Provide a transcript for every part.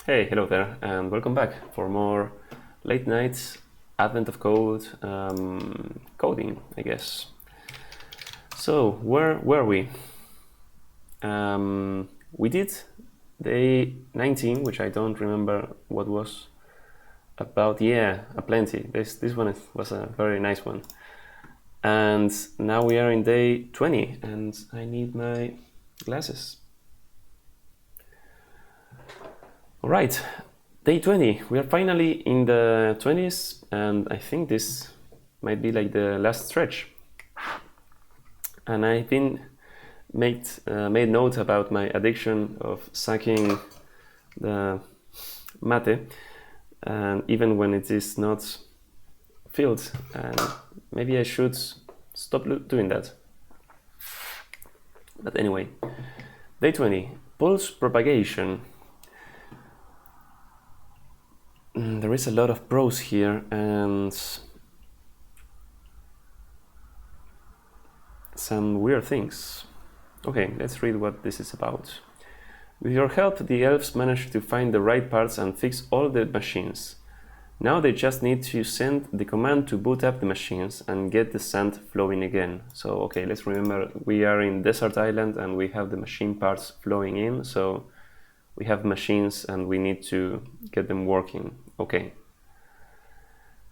Hey, hello there, and welcome back for more late nights, Advent of Code, coding, I guess. So, where were we? We did day 19, which I don't remember what was about. Yeah, aplenty. This one was a very nice one. And now we are in day 20, and I need my glasses. All right, day 20. We are finally in the 20s, and I think this might be like the last stretch. And I've been made note about my addiction of sucking the mate, and even when it is not filled, and maybe I should stop doing that. But anyway, day 20, pulse propagation. There is a lot of prose here and some weird things. Okay, let's read what this is about. With your help, the elves managed to find the right parts and fix all the machines. Now they just need to send the command to boot up the machines and get the sand flowing again. So, okay, let's remember we are in Desert Island and we have the machine parts flowing in, so we have machines and we need to get them working. Okay.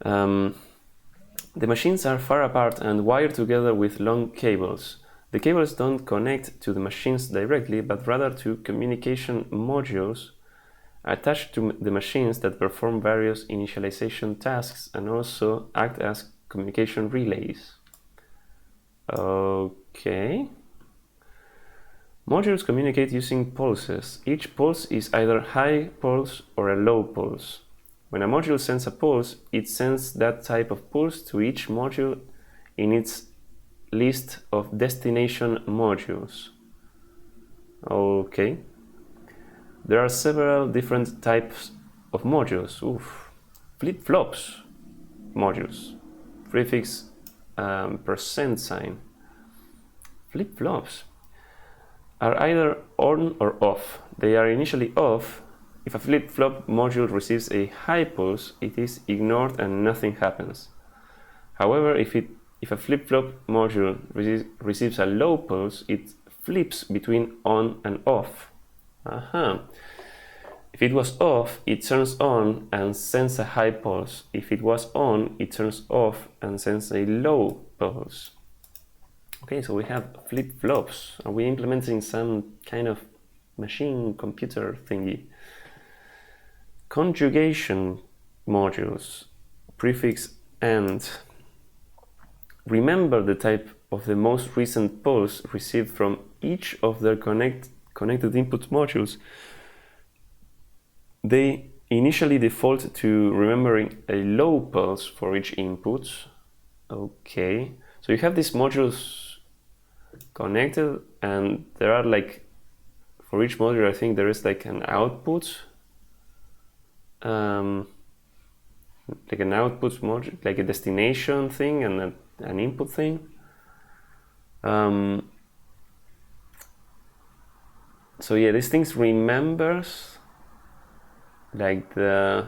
The machines are far apart and wired together with long cables. The cables don't connect to the machines directly, but rather to communication modules attached to the machines that perform various initialization tasks and also act as communication relays. Okay. Modules communicate using pulses. Each pulse is either a high pulse or a low pulse. When a module sends a pulse, it sends that type of pulse to each module in its list of destination modules. Okay. There are several different types of modules. Flip-flops modules. Prefix percent sign. Flip-flops are either on or off. They are initially off. If a flip-flop module receives a high pulse, it is ignored and nothing happens. However, if a flip-flop module receives a low pulse, it flips between on and off. If it was off, it turns on and sends a high pulse. If it was on, it turns off and sends a low pulse. Okay, so we have flip-flops. Are we implementing some kind of machine computer thingy? Conjugation modules, prefix and. Remember the type of the most recent pulse received from each of their connected input modules. They initially default to remembering a low pulse for each input. Okay, so you have these modules connected and there are like, for each module I think there is like an output. Like an output module, like a destination thing and an input thing. So yeah, this thing remembers like the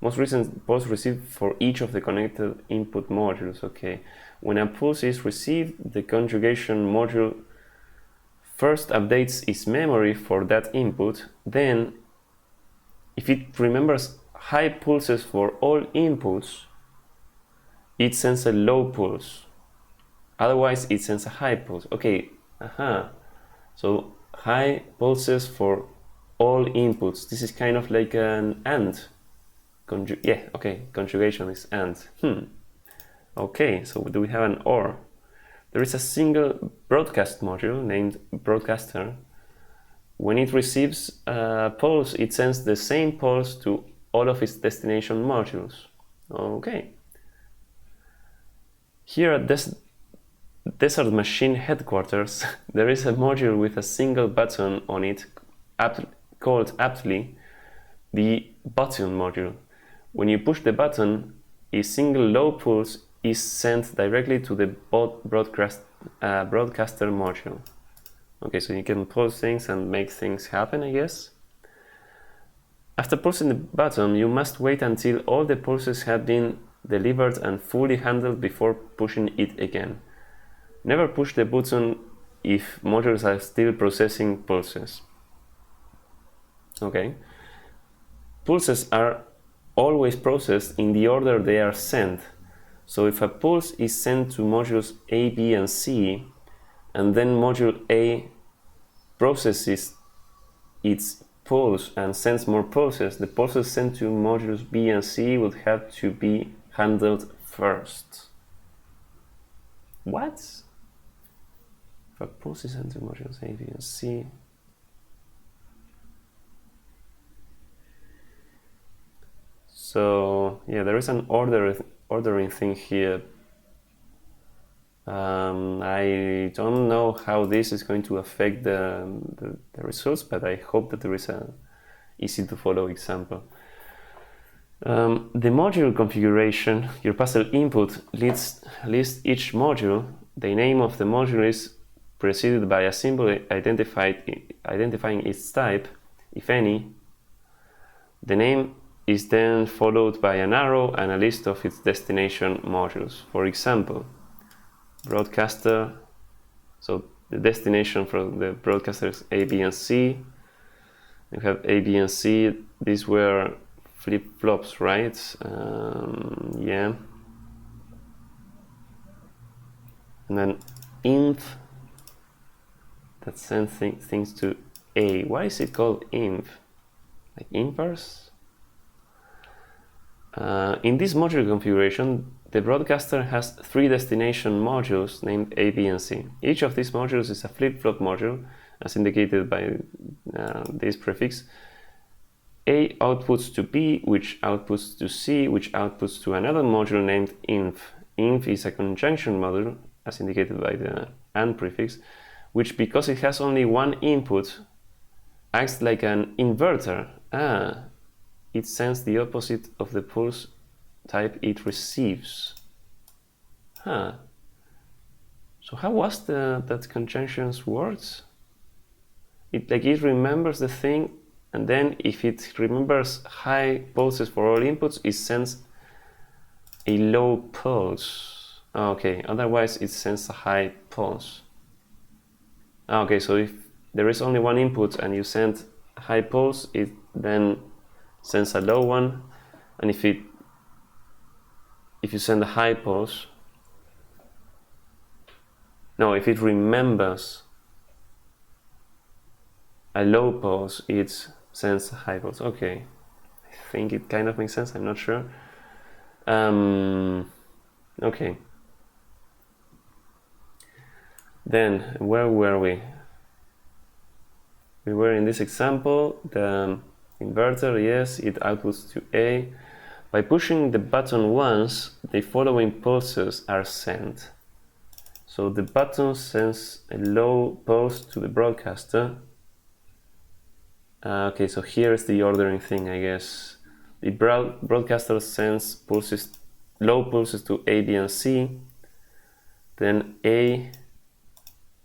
most recent pulse received for each of the connected input modules. Okay, when a pulse is received, the conjugation module first updates its memory for that input. Then, if it remembers high pulses for all inputs, it sends a low pulse. Otherwise, it sends a high pulse. Okay, So high pulses for all inputs. This is kind of like an AND. Conjugation is AND. Okay, so do we have an OR? There is a single broadcast module named broadcaster. When it receives a pulse, it sends the same pulse to all of its destination modules. Okay. Here at Desert Machine headquarters, there is a module with a single button on it, called aptly the button module. When you push the button, a single low pulse is sent directly to the broadcaster module. Okay, so you can pulse things and make things happen, I guess. After pulsing the button, you must wait until all the pulses have been delivered and fully handled before pushing it again. Never push the button if modules are still processing pulses. Okay. Pulses are always processed in the order they are sent. So if a pulse is sent to modules A, B, and C, and then module A processes its pulse and sends more pulses, the pulses sent to modules B and C would have to be handled first. What? If a pulse is sent to modules A, B, and C, so yeah, there is an ordering thing here. I don't know how this is going to affect the results, but I hope that there is an easy to follow example. The module configuration, your puzzle input lists each module. The name of the module is preceded by a symbol identifying its type, if any. The name is then followed by an arrow and a list of its destination modules. For example, broadcaster, so the destination for the broadcaster is A, B, and C. You have A, B, and C. These were flip-flops, right? Yeah. And then inf, that sends things to A. Why is it called inf? Like inverse? In this module configuration, the broadcaster has 3 destination modules named A, B, and C. Each of these modules is a flip-flop module, as indicated by this prefix. A outputs to B, which outputs to C, which outputs to another module named inf. Inf is a conjunction module, as indicated by the AND prefix, which, because it has only one input, acts like an inverter. It sends the opposite of the pulse type it receives. So how was that conjunctions works? It remembers the thing, and then if it remembers high pulses for all inputs, it sends a low pulse. Okay, otherwise it sends a high pulse. Okay, so if there is only one input and you send a high pulse, it then sends a low one, and if you send a high pulse, if it remembers a low pulse, it sends a high pulse. Okay, I think it kind of makes sense, I'm not sure. Okay. Then, where were we? We were in this example, the inverter, yes, it outputs to A. By pushing the button once, the following pulses are sent. So the button sends a low pulse to the broadcaster. Okay, so here's the ordering thing, I guess. The broadcaster sends low pulses to A, B, and C. Then A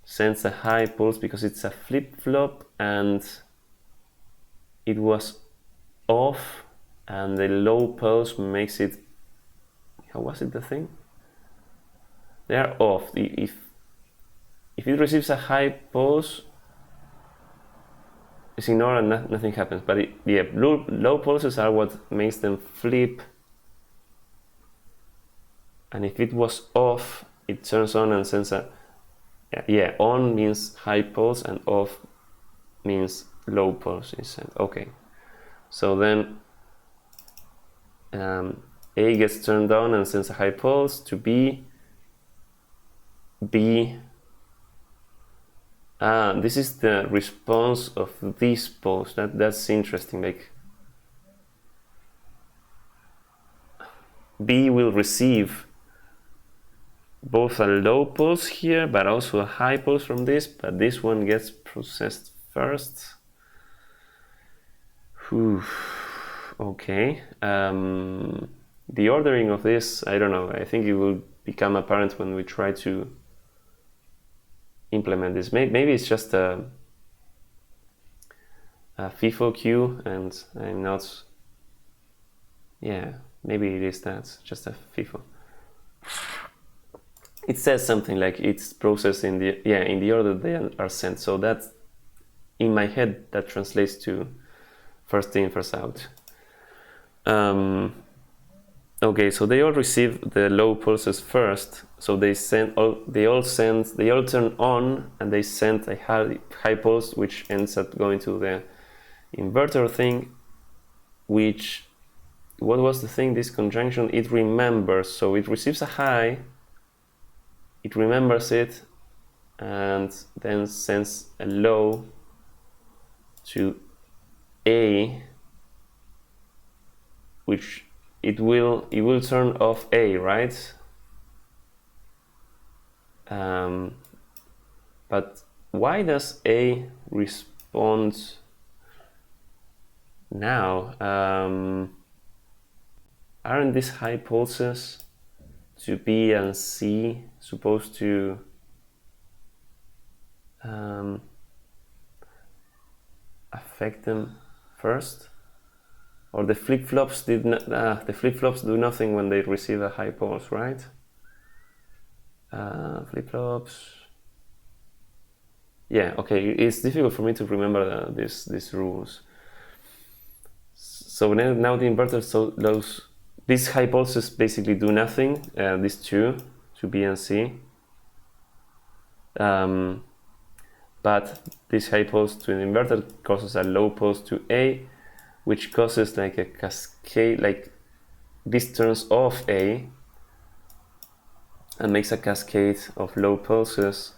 sends a high pulse because it's a flip-flop and it was off, and the low pulse makes it, how was it the thing? They are off. If it receives a high pulse, it's ignored and nothing happens. But low pulses are what makes them flip. And if it was off, it turns on and sends a, on means high pulse and off means low pulse is sent. Okay, so then A gets turned on and sends a high pulse to B. This is the response of this pulse. That's interesting. Like B will receive both a low pulse here, but also a high pulse from this, but this one gets processed first. Okay. The ordering of this, I don't know. I think it will become apparent when we try to implement this. Maybe it's just FIFO queue, and I'm not. Yeah, maybe it is that, just a FIFO. It says something like it's processed in the order they are sent. So that, in my head, that translates to first in, first out. Okay, so they all receive the low pulses first. So they all turn on, and they send a high pulse, which ends up going to the inverter thing. Which, what was the thing? This conjunction, it remembers. So it receives a high, it remembers it, and then sends a low to A, which it will turn off A, right? But why does A respond now? Aren't these high pulses to B and C supposed to affect them first? Or the flip-flops the flip-flops do nothing when they receive a high pulse, right? Flip-flops. Yeah, okay, it's difficult for me to remember these rules. So now the inverter, so these high pulses basically do nothing, these two, to B and C. But this high pulse to an inverter causes a low pulse to A, which causes like a cascade, like this turns off A and makes a cascade of low pulses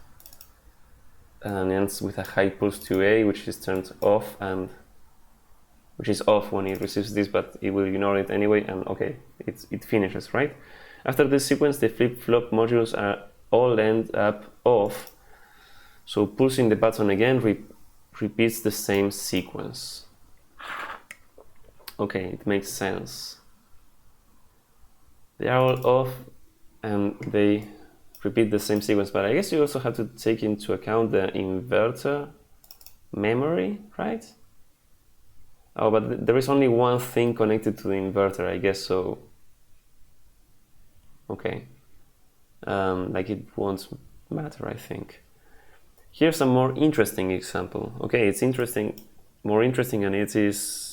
and ends with a high pulse to A, which is turned off, and which is off when it receives this, but it will ignore it anyway, and okay, it finishes, right? After this sequence, the flip-flop modules are all end up off, so pulsing the button again repeats the same sequence. Okay, it makes sense. They are all off and they repeat the same sequence, but I guess you also have to take into account the inverter memory, right? Oh, but there is only one thing connected to the inverter, I guess, so okay. Like it won't matter, I think. Here's a more interesting example. Okay, it's more interesting, and it is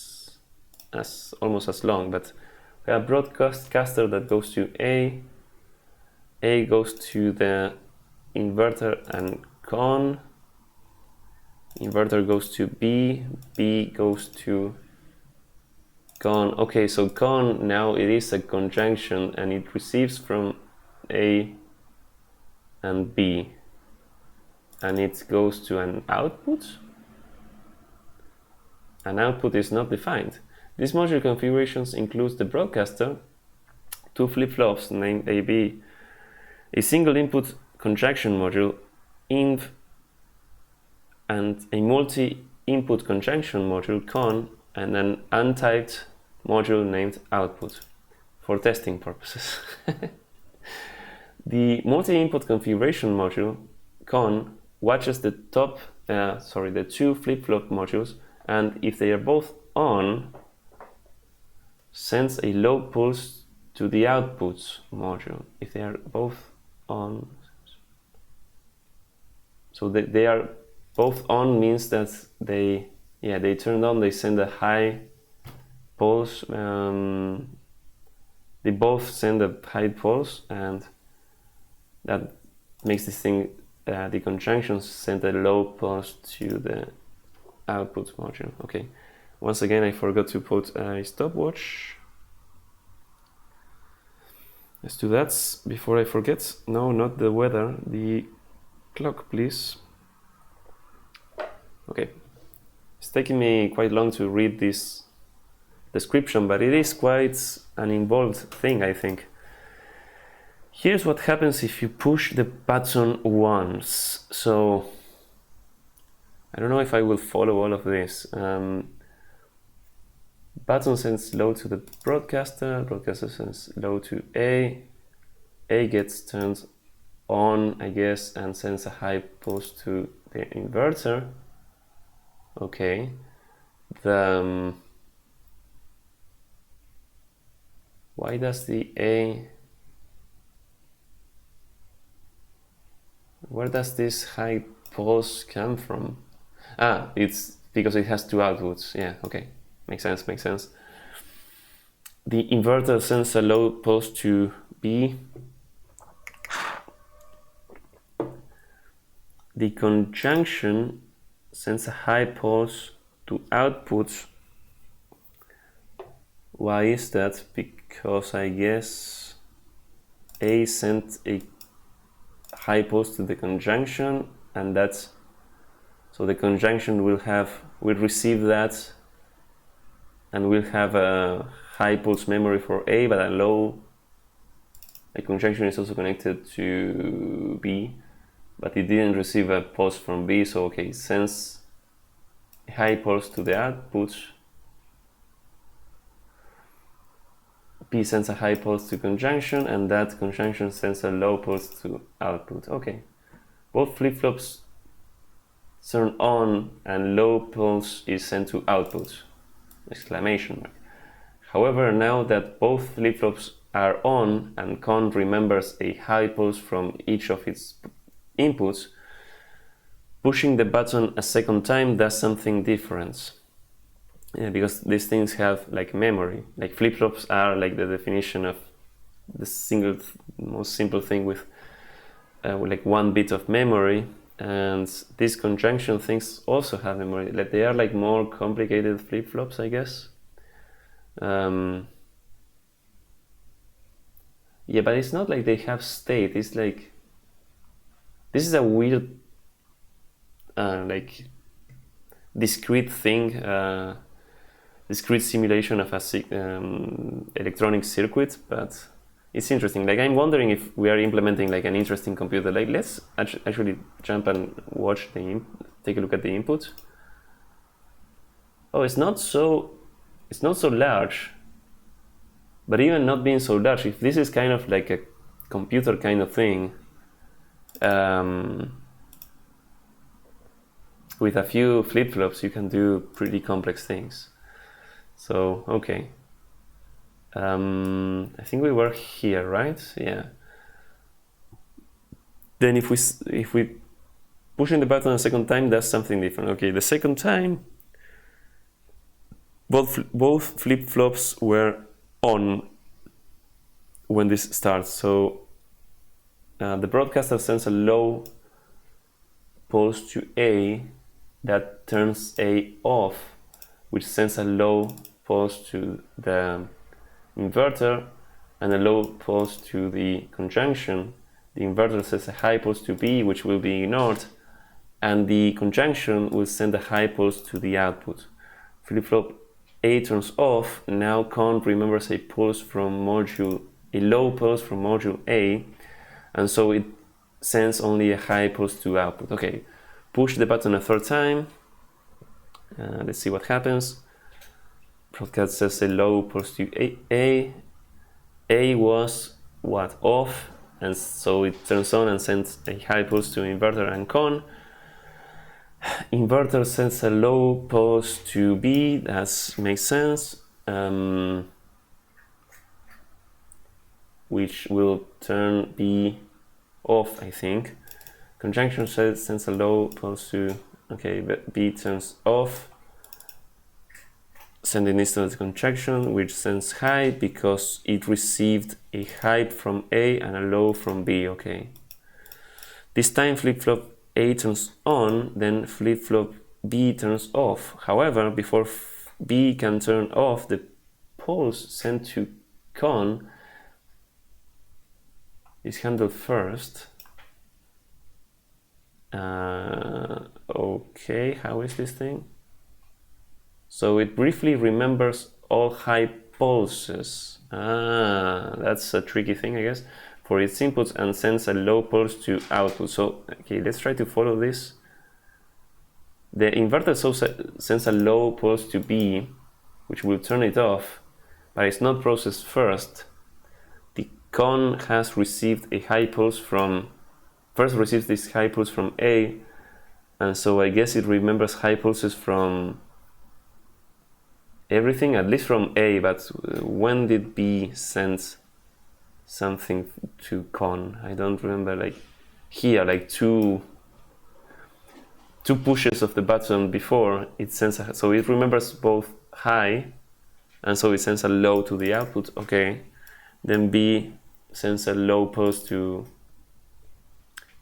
almost as long, but we have a broadcaster that goes to A goes to the inverter and con, inverter goes to B goes to con. Okay, so con, now it is a conjunction and it receives from A and B, and it goes to an output. An output is not defined. This module configurations includes the broadcaster, two flip-flops named AB, a single input conjunction module, inv, and a multi-input conjunction module, con, and an untyped module named output for testing purposes. The multi-input configuration module, con, watches the two flip-flop modules, and if they are both on, sends a low pulse to the outputs module. If they are both on, so they are both on means that they turned on, they send a high pulse, they both send a high pulse, and that makes this thing, the conjunctions send a low pulse to the output module. Okay, once again I forgot to put a stopwatch. Let's do that before I forget. No, not the weather, the clock, please. Okay, it's taking me quite long to read this description, but it is quite an involved thing, I think. Here's what happens if you push the button once. So I don't know if I will follow all of this. Button sends low to the broadcaster sends low to A gets turned on, I guess, and sends a high pulse to the inverter. Okay, the why does the A, where does this high pulse come from? It's because it has two outputs. Yeah, okay, makes sense. The inverter sends a low pulse to B. The conjunction sends a high pulse to outputs. Why is that? Because I guess A sent a high pulse to the conjunction, and that's so the conjunction will receive that and will have a high pulse memory for A, but a low. The conjunction is also connected to B, but it didn't receive a pulse from B, so okay, it sends a high pulse to the output. B sends a high pulse to conjunction, and that conjunction sends a low pulse to output. Okay, both flip-flops turn on and low pulse is sent to output, exclamation mark. However, now that both flip-flops are on and con remembers a high pulse from each of its inputs, pushing the button a second time does something different. Yeah, because these things have like memory. Like flip-flops are like the definition of the most simple thing with like one bit of memory, and these conjunction things also have memory. Like they are like more complicated flip-flops, I guess. Yeah, but it's not like they have state. It's like this is a weird like discrete thing, discrete simulation of a electronic circuit, but it's interesting. Like I'm wondering if we are implementing like an interesting computer. Like let's actually jump and watch take a look at the input. Oh, it's not so large. But even not being so large, if this is kind of like a computer kind of thing, with a few flip-flops you can do pretty complex things. So okay, I think we were here, right? Yeah. Then if we pushing the button a second time, that's something different. Okay, the second time both flip-flops were on when this starts. So the broadcaster sends a low pulse to A that turns A off, which sends a low pulse to the inverter and a low pulse to the conjunction. The inverter sends a high pulse to B, which will be ignored, and the conjunction will send a high pulse to the output. Flip-flop A turns off. Now con remembers a low pulse from module A, and so it sends only a high pulse to output. Okay, push the button a third time. Let's see what happens. Broadcast says a low pulse to A. A was what? Off, and so it turns on and sends a high pulse to inverter and con. Inverter sends a low pulse to B. That makes sense. Which will turn B off, I think. Conjunction sends a low pulse to, okay, but B turns off, sending this to the conjunction, which sends high because it received a high from A and a low from B. Okay. This time flip-flop A turns on, then flip-flop B turns off. However, before B can turn off, the pulse sent to con is handled first. Okay, how is this thing? So it briefly remembers all high pulses. That's a tricky thing, I guess, for its inputs, and sends a low pulse to output. So, okay, let's try to follow this. The inverter sends a low pulse to B, which will turn it off, but it's not processed first. The con has received a high pulse first receives this high pulse from A, and so I guess it remembers high pulses from everything, at least from A, but when did B send something to con? I don't remember, like here, like two pushes of the button before it sends so it remembers both high, and so it sends a low to the output. Okay, then B sends a low pulse to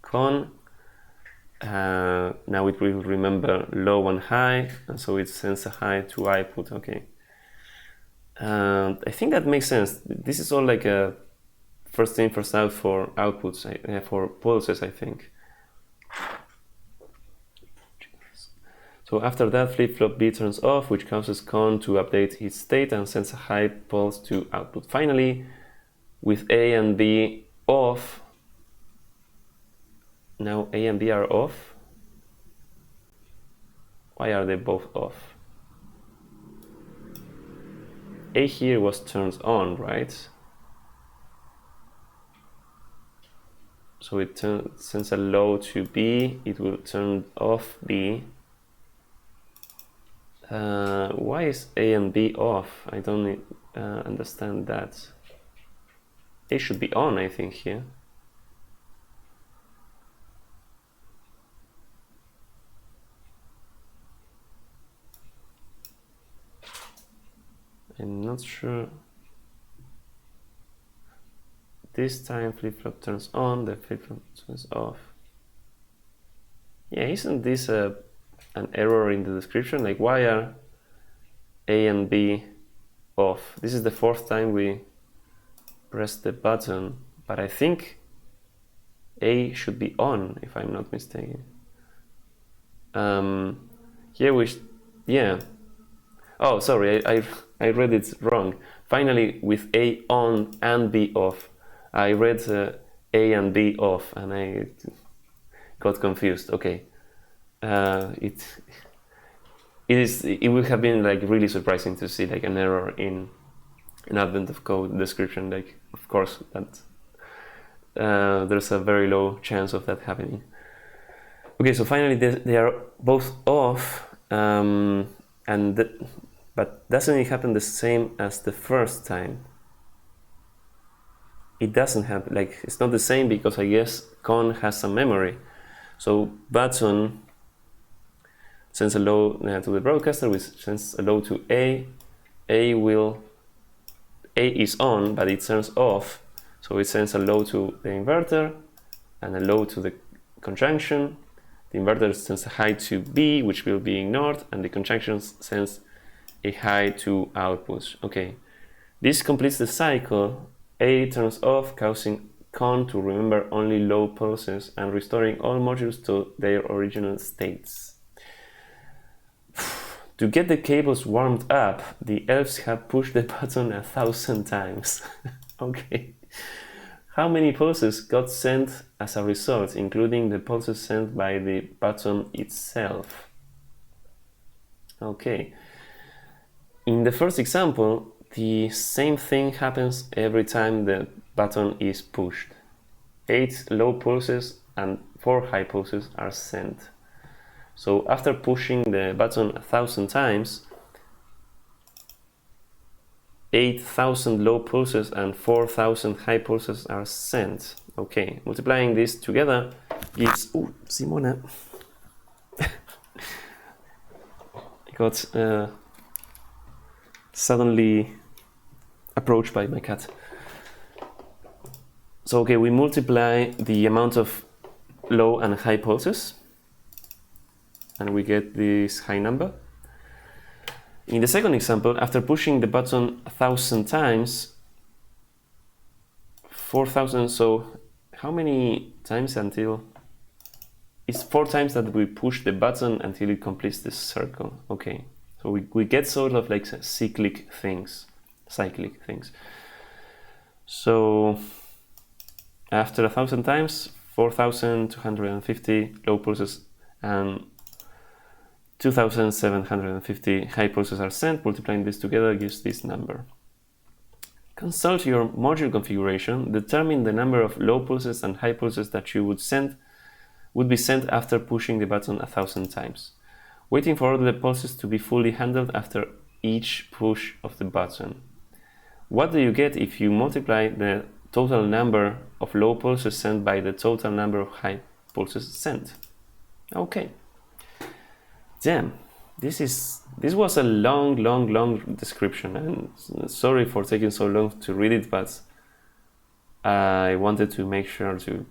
con. Now it will remember low and high, and so it sends a high to output. Okay, I think that makes sense. This is all like a first in first out for outputs, for pulses, I think. So after that, flip-flop B turns off, which causes con to update its state and sends a high pulse to output. Finally, with A and B off, now A and B are off. Why are they both off? A here was turned on, right? So it sends a low to B, it will turn off B. Why is A and B off? I don't understand that. A should be on, I think, here. I'm not sure. This time flip-flop turns on, the flip-flop turns off. Yeah, isn't this an error in the description? Like, why are A and B off? This is the fourth time we press the button, but I think A should be on, if I'm not mistaken. Here yeah. Oh, sorry, I read it wrong. Finally, with A on and B off, I read A and B off, and I got confused. Okay, it would have been like really surprising to see like an error in an Advent of Code description. Like, of course, that there's a very low chance of that happening. Okay, so finally they are both off, but doesn't it happen the same as the first time? It doesn't happen, like, it's not the same because I guess con has some memory. So button sends a low to the broadcaster, which sends a low to A. A is on, but it turns off, so it sends a low to the inverter and a low to the conjunction. The inverter sends a high to B, which will be ignored, and the conjunction sends a high to outputs. Okay, this completes the cycle. A turns off, causing con to remember only low pulses and restoring all modules to their original states. To get the cables warmed up, the elves had pushed the button 1,000 times. Okay. How many pulses got sent as a result, including the pulses sent by the button itself? Okay. In the first example, the same thing happens every time the button is pushed. 8 low pulses and 4 high pulses are sent. So after pushing the button 1,000 times, 8,000 low pulses and 4,000 high pulses are sent. Okay, multiplying this together gives... Oh, Simona! I got suddenly approached by my cat. So okay, we multiply the amount of low and high pulses, and we get this high number. In the second example, after pushing the button 1,000 times, 4,000, so how many times until... It's 4 times that we push the button until it completes this circle. Okay, so we get sort of like cyclic things. So after 1,000 times, 4,250 low pulses and 2,750 high pulses are sent. Multiplying this together gives this number. Consult your module configuration. Determine the number of low pulses and high pulses that you would be sent after pushing the button 1,000 times. Waiting for all the pulses to be fully handled after each push of the button. What do you get if you multiply the total number of low pulses sent by the total number of high pulses sent? Okay. Damn, this was a long description, and sorry for taking so long to read it, but I wanted to make sure to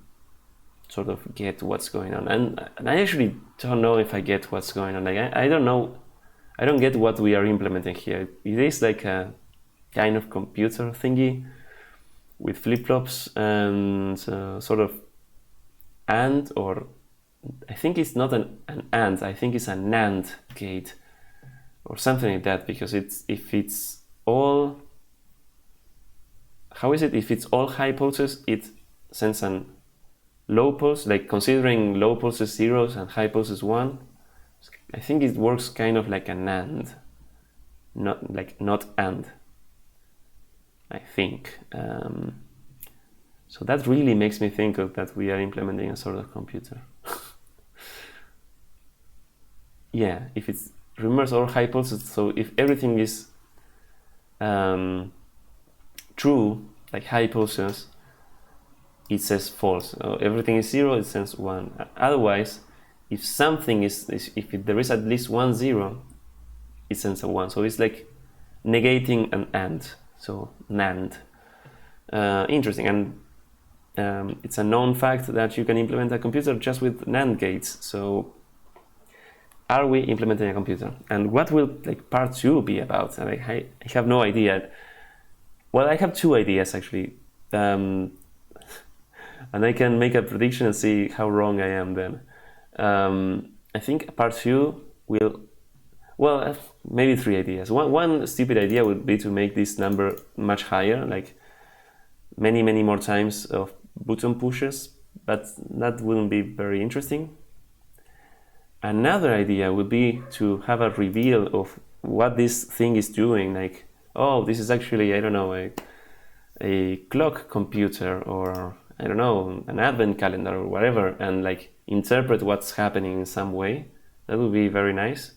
sort of get what's going on, and I actually don't know if I get what's going on. Like I don't know, I don't get what we are implementing here. It is like a kind of computer thingy with flip-flops and sort of AND, or I think it's not an AND, I think it's a NAND gate or something like that, because if it's all, how is it, if it's all high pulses, it sends an low pulse, like considering low pulses zeros and high pulses 1, I think it works kind of like an AND, not AND, I think. So that really makes me think of that we are implementing a sort of computer. Yeah, if it's remembers all high pulses, so if everything is true, like high pulses, it says false. Everything is 0, it says 1. Otherwise, if something if there is at least one 0, it sends a 1. So it's like negating an AND, so NAND. Interesting, and it's a known fact that you can implement a computer just with NAND gates. So are we implementing a computer? And what will like part 2 be about? I have no idea. Well, I have 2 ideas actually. And I can make a prediction and see how wrong I am then. I think part 2 will, well, maybe 3 ideas. One stupid idea would be to make this number much higher, like many more times of button pushes, but that wouldn't be very interesting. Another idea would be to have a reveal of what this thing is doing, like, oh, this is actually, I don't know, a clock computer, or I don't know, an advent calendar or whatever, and like interpret what's happening in some way. That would be very nice.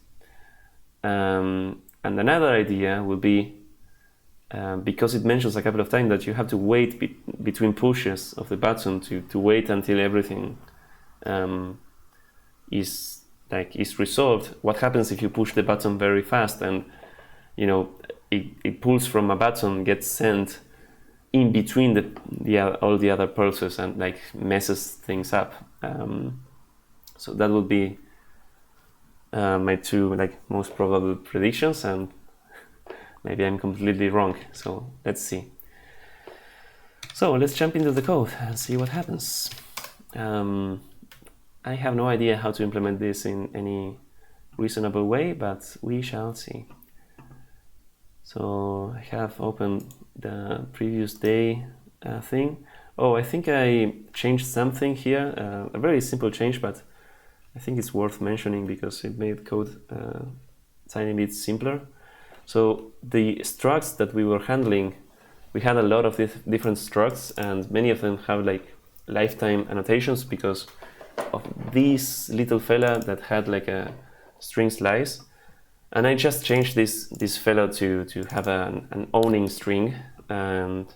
And another idea would be, because it mentions a couple of times that you have to wait between pushes of the button to wait until everything is resolved. What happens if you push the button very fast and it pulls from a button, gets sent in between all the other pulses and like messes things up. So that would be my 2 like most probable predictions, and maybe I'm completely wrong. So let's see. So let's jump into the code and see what happens. I have no idea how to implement this in any reasonable way, but we shall see. So I have opened the previous day thing. Oh, I think I changed something here, a very simple change, but I think it's worth mentioning because it made code a tiny bit simpler. So the structs that we were handling, we had a lot of different structs, and many of them have like lifetime annotations because of this little fella that had like a string slice. And I just changed this fella to have an owning string, and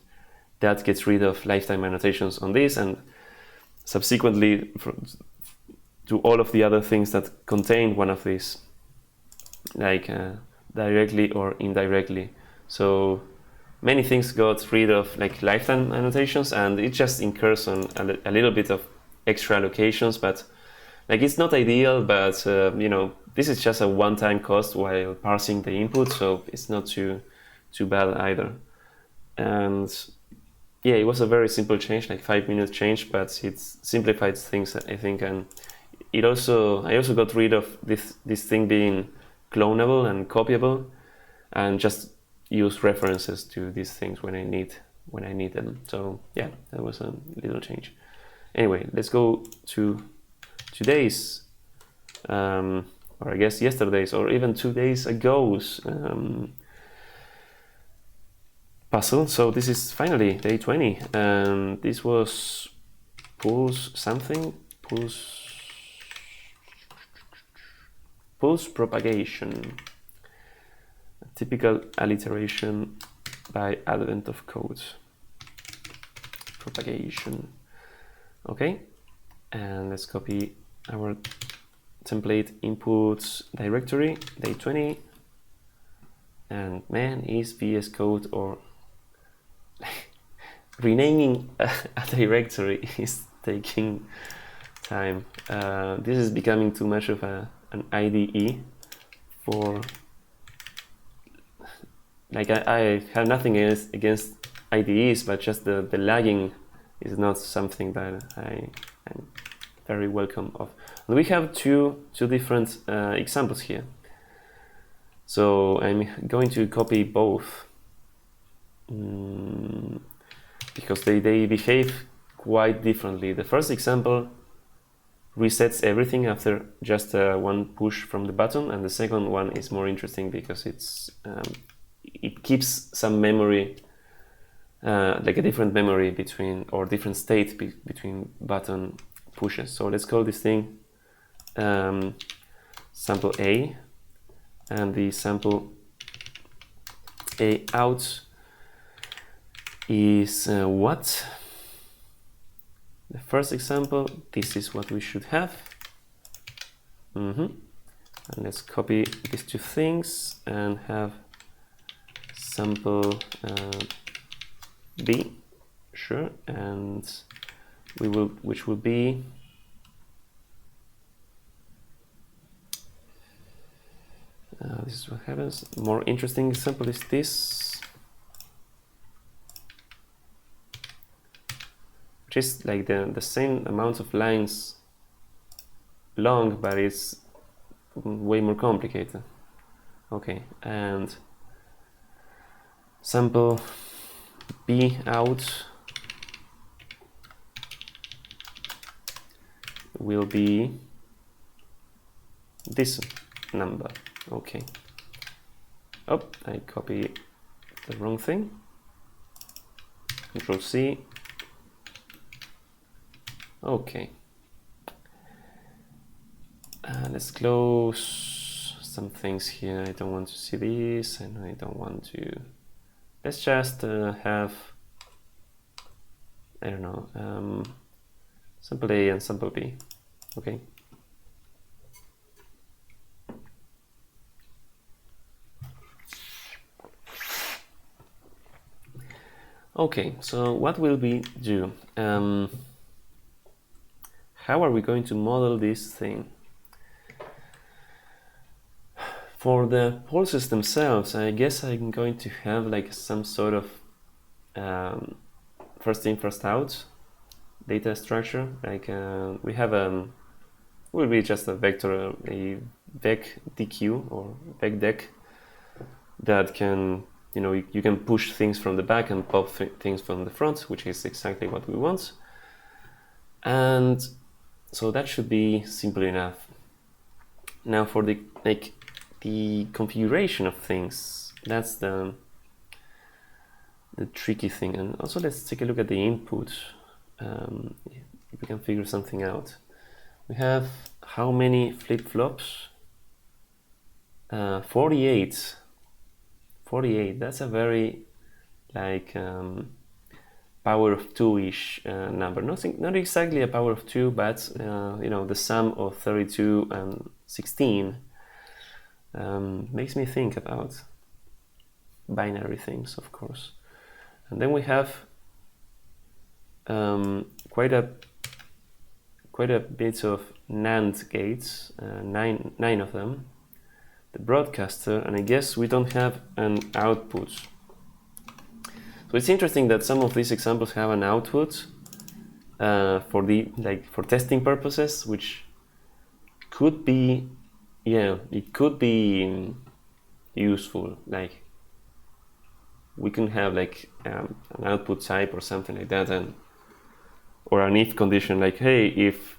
that gets rid of lifetime annotations on this, and subsequently to all of the other things that contain one of these, like directly or indirectly. So many things got rid of like lifetime annotations, and it just incurs on a little bit of extra allocations, but like it's not ideal, but this is just a one-time cost while parsing the input, so it's not too bad either. And yeah, it was a very simple change, like 5-minute change, but it simplified things, I think. And I also got rid of this thing being clonable and copyable, and just use references to these things when I need them. So yeah, that was a little change. Anyway, let's go to today's, or I guess yesterday's, or even 2 days ago's puzzle. So this is finally day 20, and this was pulse propagation. typical alliteration by advent of code. Propagation. Okay, and let's copy our template inputs directory, day 20. And man, is VS Code or renaming a directory is taking time. This is becoming too much of an IDE for, like, I have nothing against IDEs, but just the lagging is not something that I'm very welcome of. And we have two different examples here. So I'm going to copy both because they behave quite differently. The first example resets everything after just one push from the button, and the second one is more interesting because it keeps some memory, like a different memory between, or different state between button pushes. So let's call this thing sample A, and the sample A out is what? The first example, this is what we should have. And let's copy these two things and have sample B, sure, and which will be this is what happens. More interesting example is this, which is like the same amount of lines long, but it's way more complicated. Okay, and sample B out will be this number. Okay. Oh, I copied the wrong thing. Control C. Okay. Let's close some things here. I don't want to see this, and I don't want to. Let's just have, I don't know, sample A and sample B. Okay. Okay, so what will we do? How are we going to model this thing? For the pulses themselves, I guess I'm going to have like some sort of first in, first out data structure. Like we have will be just a vector, a vec DQ or vec dec that can, you know, you can push things from the back and pop things from the front, which is exactly what we want. And so that should be simple enough. Now for the configuration of things, that's the tricky thing. And also let's take a look at the input, if we can figure something out. We have how many flip-flops? 48. 48, that's a very like power of 2-ish number. Not exactly a power of 2, but you know, the sum of 32 and 16 makes me think about binary things, of course. And then we have quite a bit of NAND gates, nine of them. The broadcaster, and I guess we don't have an output. So it's interesting that some of these examples have an output for testing purposes, which could be, yeah, it could be useful. Like we can have like an output type or something like that, or an if condition, like, hey, if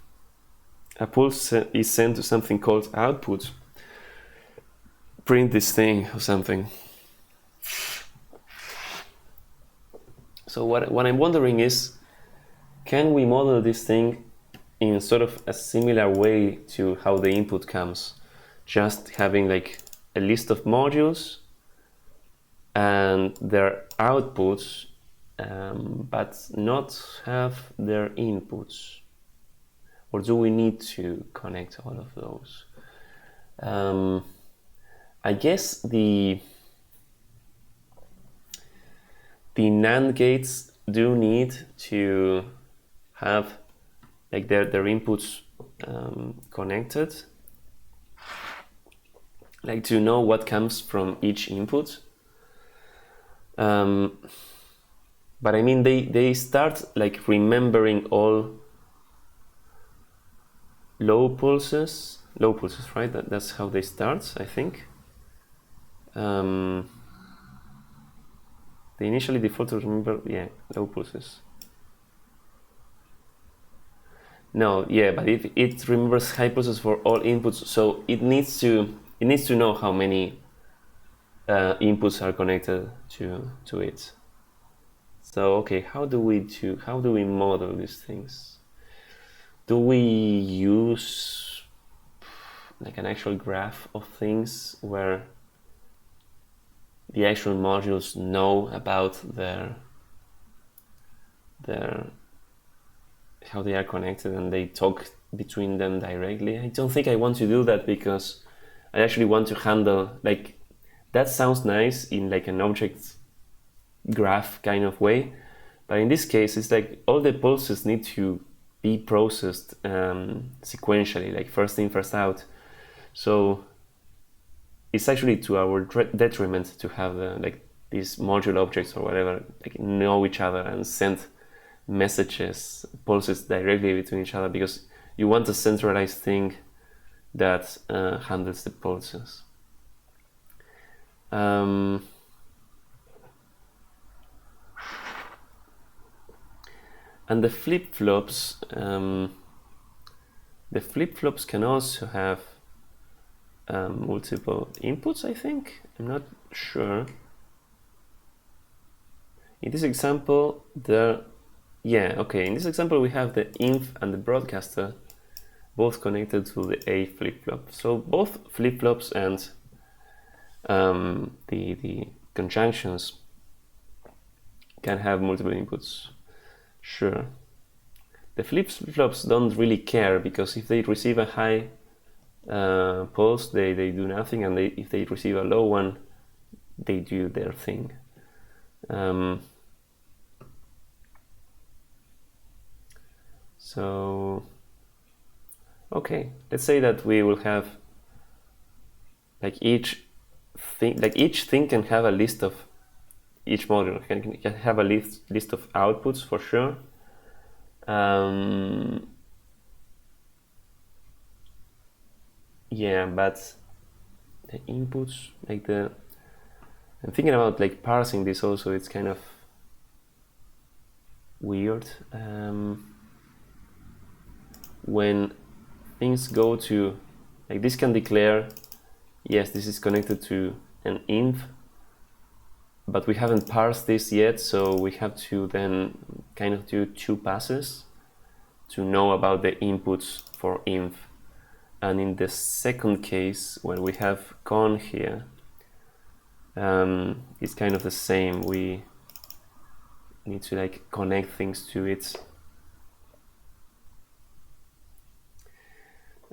a pulse is sent to something called output, print this thing or something. So what I'm wondering is, can we model this thing in sort of a similar way to how the input comes? Just having like a list of modules and their outputs, but not have their inputs? Or do we need to connect all of those? I guess the NAND gates do need to have like their inputs connected, like to know what comes from each input. But I mean, they start like remembering all low pulses, right? That's how they start, I think. They initially default to remember, low pulses. No, but if it remembers high pulses for all inputs, so it needs to know how many inputs are connected to it. So okay, how do we model these things? Do we use like an actual graph of things where the actual modules know about their how they are connected and they talk between them directly? I don't think I want to do that, because I actually want to handle, like, that sounds nice in like an object graph kind of way, but in this case it's like all the pulses need to be processed sequentially, like first in, first out. So it's actually to our detriment to have like these module objects or whatever like know each other and send messages, pulses directly between each other, because you want a centralized thing that handles the pulses. And the flip-flops can also have multiple inputs, I think. I'm not sure. In this example, in this example we have the inf and the broadcaster both connected to the A flip-flop. So both flip-flops and the conjunctions can have multiple inputs. Sure. The flip-flops don't really care, because if they receive a high pulse, they do nothing, and if they receive a low one, they do their thing. So, okay, let's say that we will have like each thing can have a list of, each module can have a list of outputs for sure. But the inputs, like I'm thinking about like parsing this also, it's kind of weird. When things go to, like this can declare, yes, this is connected to an inf, but we haven't parsed this yet, so we have to then kind of do two passes to know about the inputs for inf. And in the second case, when we have con here, it's kind of the same. We need to like connect things to it.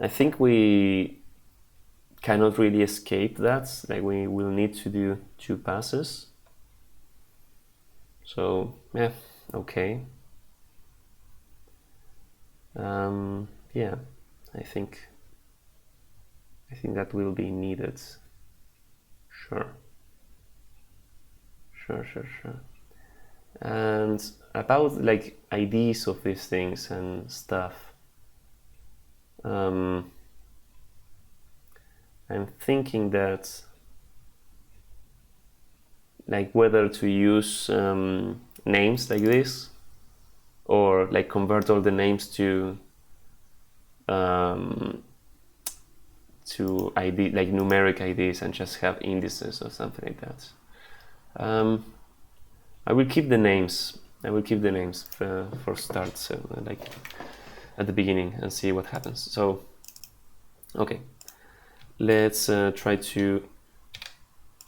I think we cannot really escape that. Like we will need to do two passes. So okay. I think that will be needed. Sure. And about like IDs of these things and stuff, I'm thinking that like whether to use names like this, or like convert all the names to ID, like numeric IDs, and just have indices or something like that. I will keep the names. For start, so like at the beginning, and see what happens. So, okay, let's try to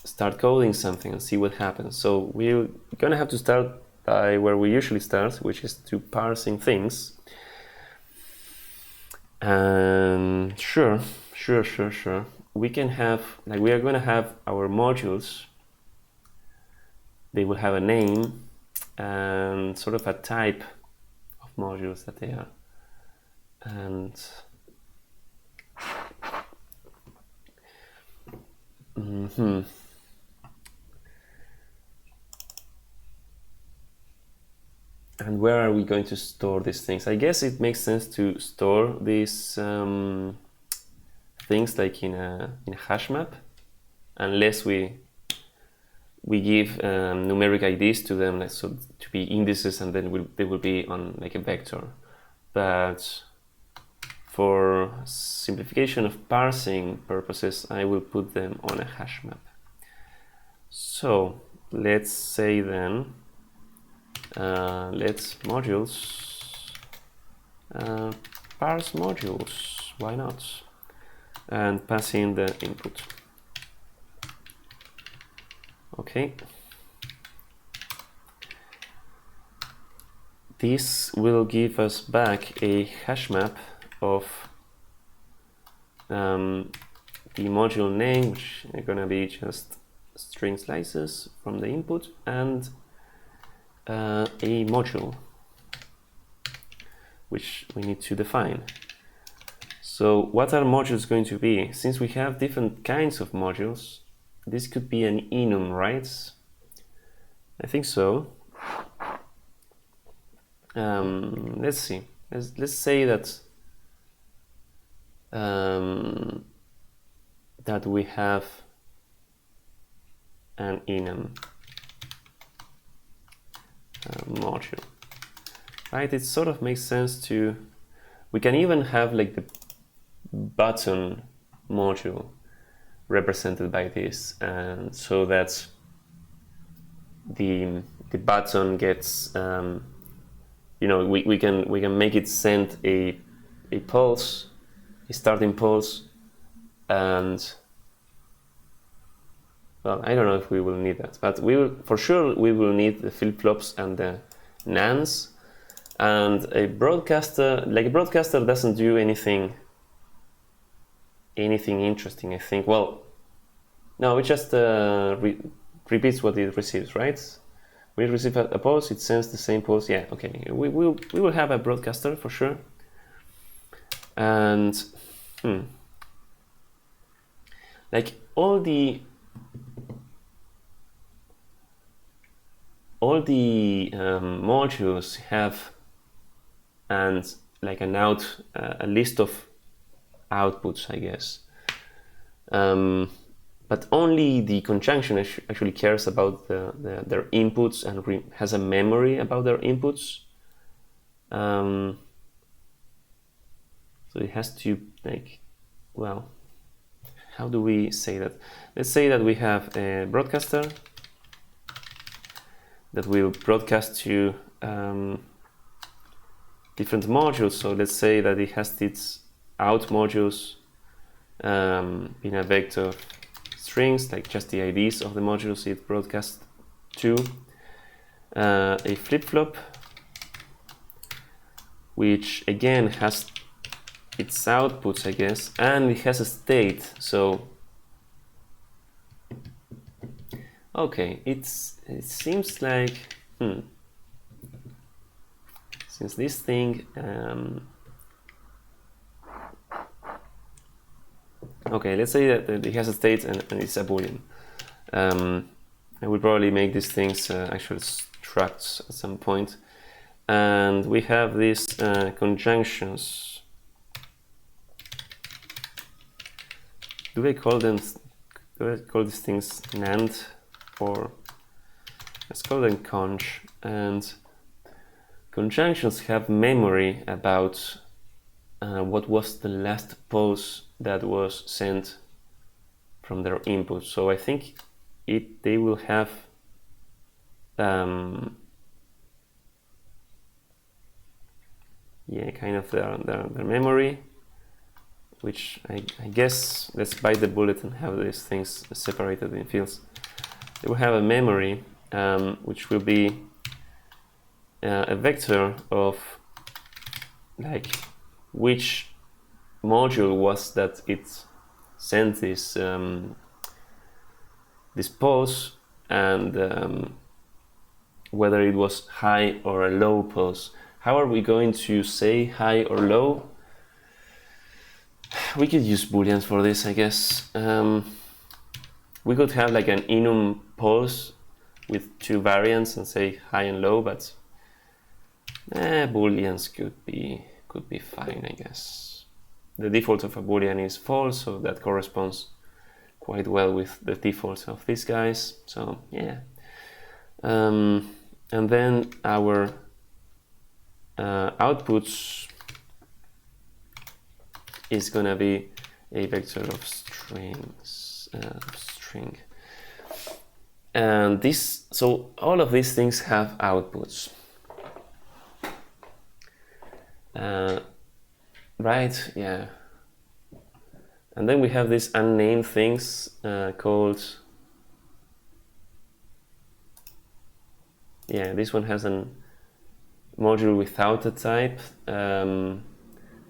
start coding something and see what happens. So we're gonna have to start by where we usually start, which is to parsing things. And sure, we can have, like, we are gonna have our modules. They will have a name and sort of a type of modules that they are. And and where are we going to store these things? I guess it makes sense to store these things like in a hash map, unless we give numeric IDs to them, like, so to be indices, and then they will be on like a vector. But for simplification of parsing purposes, I will put them on a hash map. So let's say then, let's modules, parse modules, why not? And pass in the input. Okay. This will give us back a hash map of the module name, which are gonna be just string slices from the input, and a module which we need to define. So what are modules going to be? Since we have different kinds of modules, this could be an enum, right? I think so. Let's see. Let's say that that we have an enum module, right? It sort of makes sense to. We can even have like the button module represented by this, and so that the button gets you know, we can make it send a pulse, a starting pulse, and well, I don't know if we will need that, but we will for sure need the flip-flops and the nans, and a broadcaster. Like a broadcaster doesn't do anything interesting, I think. Well, no, it just repeats what it receives, right? We receive a pulse, it sends the same pulse. Yeah, okay. We will have a broadcaster for sure. And like all the modules have and like a list of outputs, I guess. But only the conjunction actually cares about their inputs and has a memory about their inputs. So it has to, like, well, how do we say that? Let's say that we have a broadcaster that will broadcast to different modules. So let's say that it has its out modules in a vector strings, like just the IDs of the modules it broadcasts to, a flip-flop, which again has its outputs, I guess, and it has a state. So okay, it seems like since this thing okay, let's say that it has a state and it's a boolean. I will probably make these things actual structs at some point. And we have these conjunctions. Do I call these things NAND, or let's call them conj? And conjunctions have memory about what was the last pulse that was sent from their input. So I think they will have yeah, kind of their memory, which I guess let's bite the bullet and have these things separated in fields. we have a memory, which will be a vector of like which module was that it sent this this pulse, and whether it was high or a low pulse. How are we going to say high or low? We could use booleans for this, I guess. We could have like an enum pulse with two variants and say high and low, but booleans could be fine, I guess. The default of a boolean is false, so that corresponds quite well with the defaults of these guys. So yeah. And then our outputs is gonna be a vector of strings, string. And this, so all of these things have outputs. Right, yeah. And then we have these unnamed things called, yeah, this one has a module without a type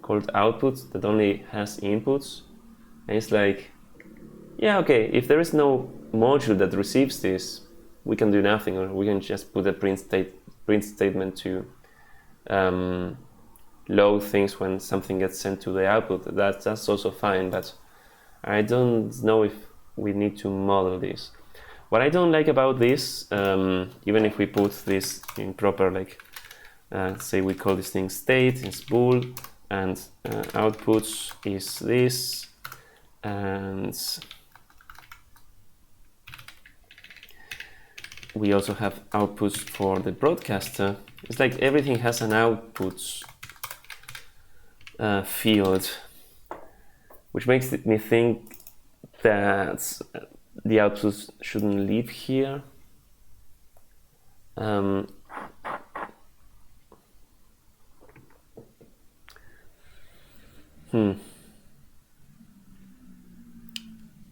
called outputs that only has inputs. And it's like, yeah, okay, if there is no module that receives this, we can do nothing, or we can just put a print statement to load things when something gets sent to the output. That's also fine, but I don't know if we need to model this. What I don't like about this, even if we put this in proper, like, say we call this thing state, it's bool, and outputs is this, and we also have outputs for the broadcaster. It's like everything has an outputs field, which makes me think that the outputs shouldn't live here.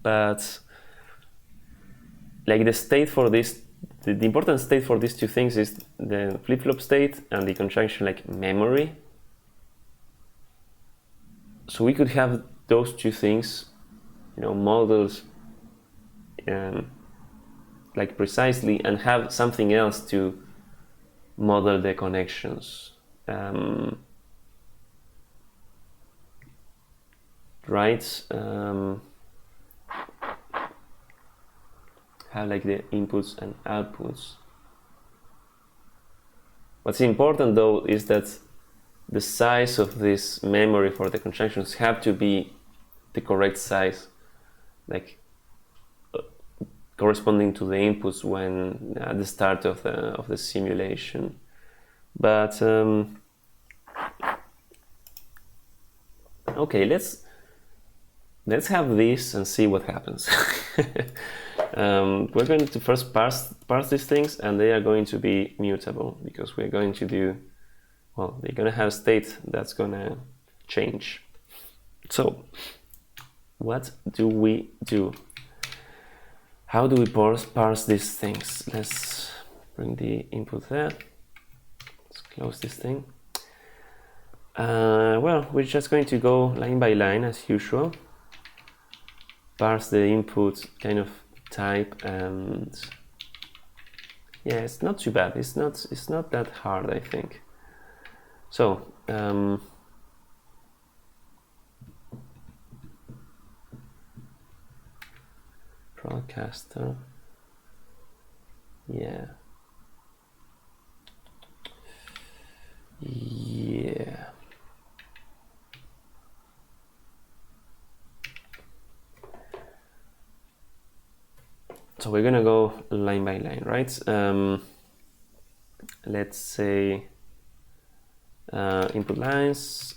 But like the state for this, the important state for these two things is the flip-flop state and the conjunction like memory. So we could have those two things, you know, modeled like precisely, and have something else to model the connections. Right? Have like the inputs and outputs. What's important though is that the size of this memory for the conjunctions have to be the correct size, like corresponding to the inputs when at the start of the simulation. But okay, let's have this and see what happens. We're going to first parse these things, and they are going to be mutable because we're going to do, well, they're going to have state that's going to change. So what do we do? How do we parse these things? Let's bring the input there. Let's close this thing. Well, we're just going to go line by line as usual. Parse the input kind of type, and yeah, it's not too bad. It's not that hard, I think. So broadcaster, yeah. So we're gonna go line by line, right? Let's say input lines.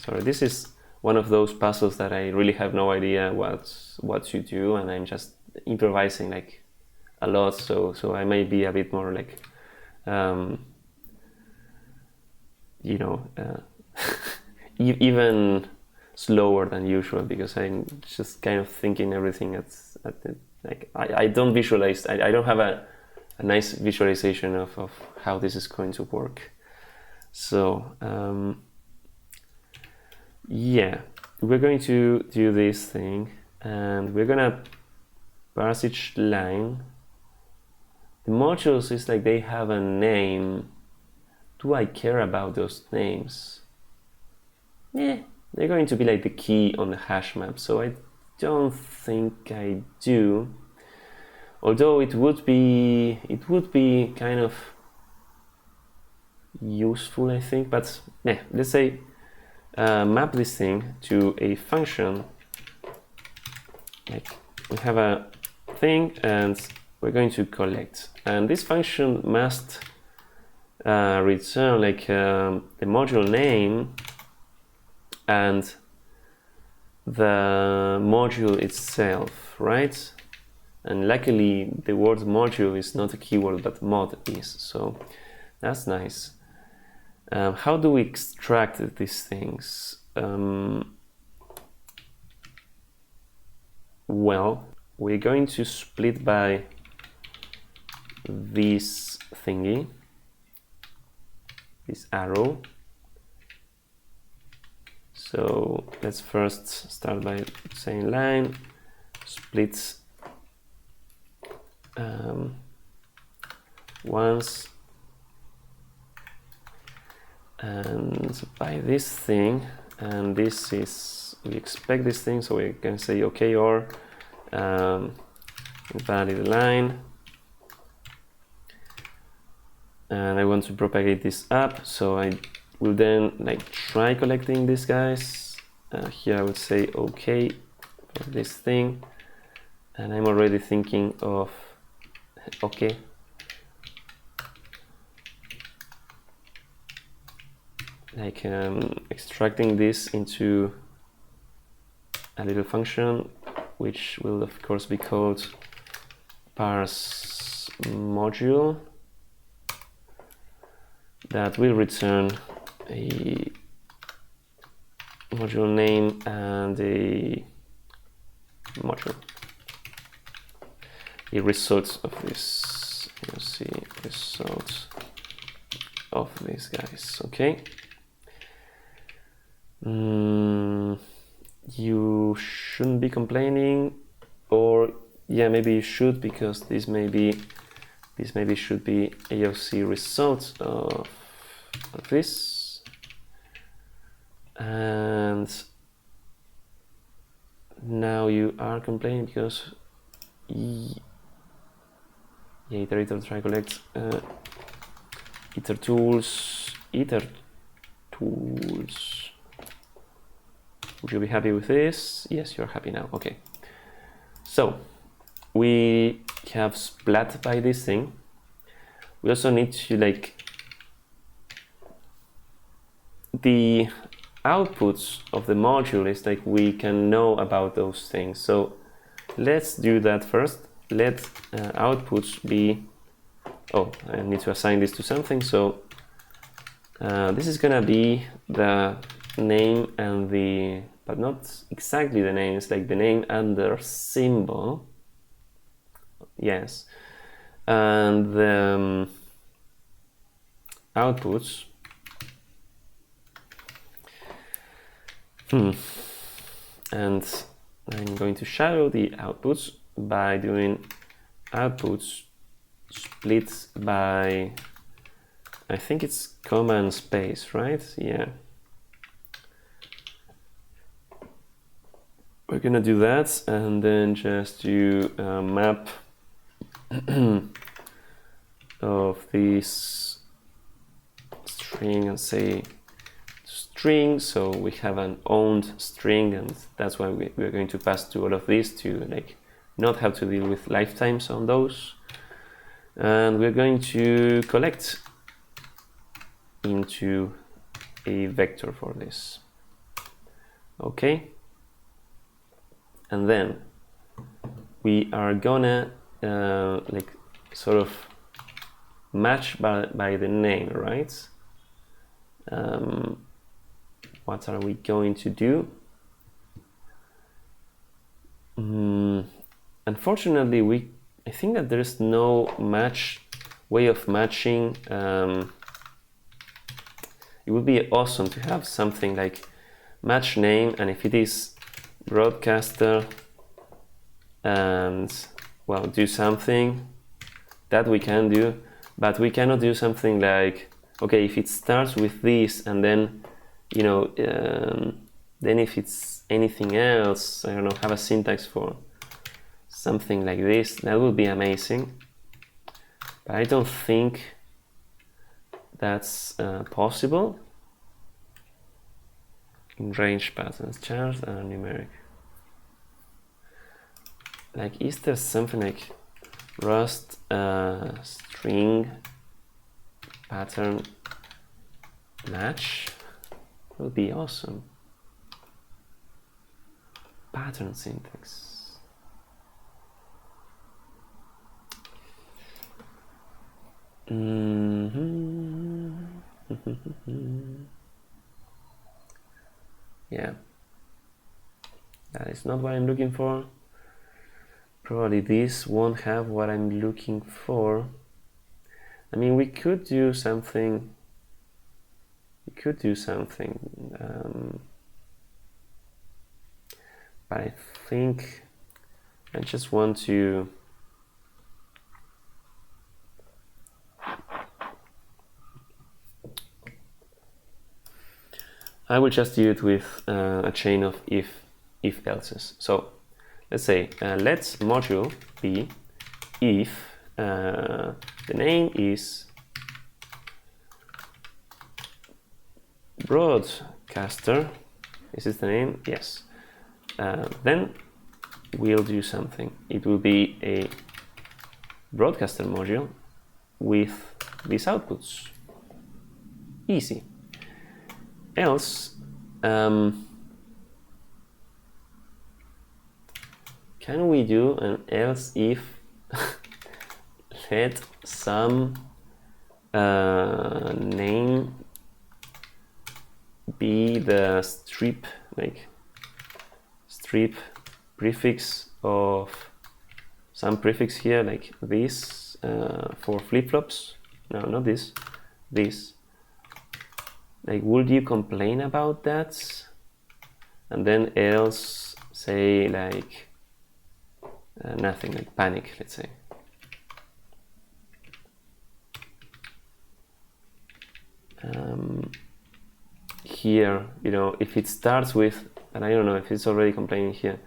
Sorry, this is one of those puzzles that I really have no idea what to do, and I'm just improvising like a lot. So I may be a bit more like, you know, even. slower than usual because I'm just kind of thinking everything at the, like I don't visualize. I don't have a nice visualization of how this is going to work. So yeah, we're going to do this thing, and we're gonna parse each line. The modules is like they have a name. Do I care about those names? Yeah, they're going to be like the key on the hash map, so I don't think I do. Although it would be kind of useful, I think. But yeah, let's say map this thing to a function. Like we have a thing, and we're going to collect, and this function must return like the module name and the module itself, right? And luckily the word module is not a keyword, but mod is, so that's nice. How do we extract these things? Well, we're going to split by this thingy, this arrow. So let's first start by saying line split once, and by this thing, and this is, we expect this thing, so we can say okay, or invalid line, and I want to propagate this up, so I will then like try collecting these guys. Here I would say okay for this thing, and I'm already thinking of okay, like extracting this into a little function which will of course be called parse module, that will return a module name and a module, a result of this. You see, result of these guys. Okay. You shouldn't be complaining, or yeah, maybe you should, because this maybe should be AOC result of this, and now you are complaining because iterator try collect iter tools. Would you be happy with this? Yes, you're happy now. Okay, so we have splat by this thing. We also need to like the outputs of the module is like we can know about those things. So let's do that first. Let outputs be, oh, I need to assign this to something. So this is gonna be the name and the, but not exactly the name, it's like the name and the symbol. Yes. And the outputs and I'm going to shadow the outputs by doing outputs split by, I think it's comma and space, right? Yeah. We're gonna do that, and then just do a map of this string and say string. So we have an owned string, and that's why we're going to pass to all of this to like not have to deal with lifetimes on those. And we're going to collect into a vector for this. Okay. And then we are gonna like sort of match by the name, right? What are we going to do? Unfortunately, I think that there's no way of matching. It would be awesome to have something like match name, and if it is broadcaster, and well, do something that we can do, but we cannot do something like, okay, if it starts with this and then, you know, then if it's anything else, I don't know, have a syntax for something like this, that would be amazing. But I don't think that's possible. In range patterns, chars are numeric. Like, is there something like Rust string pattern match? Would be awesome. Pattern syntax. Yeah, that is not what I'm looking for. Probably this won't have what I'm looking for. I mean, we could do something. But I think I just want to I will just do it with a chain of if else's. So let's say let's module be if the name is broadcaster. Is this the name? Yes. Then we'll do something. It will be a broadcaster module with these outputs. Easy. Else, can we do an else if let some name be the strip prefix of some prefix here, like this for flip-flops? No, not this. This. Like, would you complain about that? And then else say like nothing, like panic, let's say. Here, you know, if it starts with, and I don't know if it's already complaining here,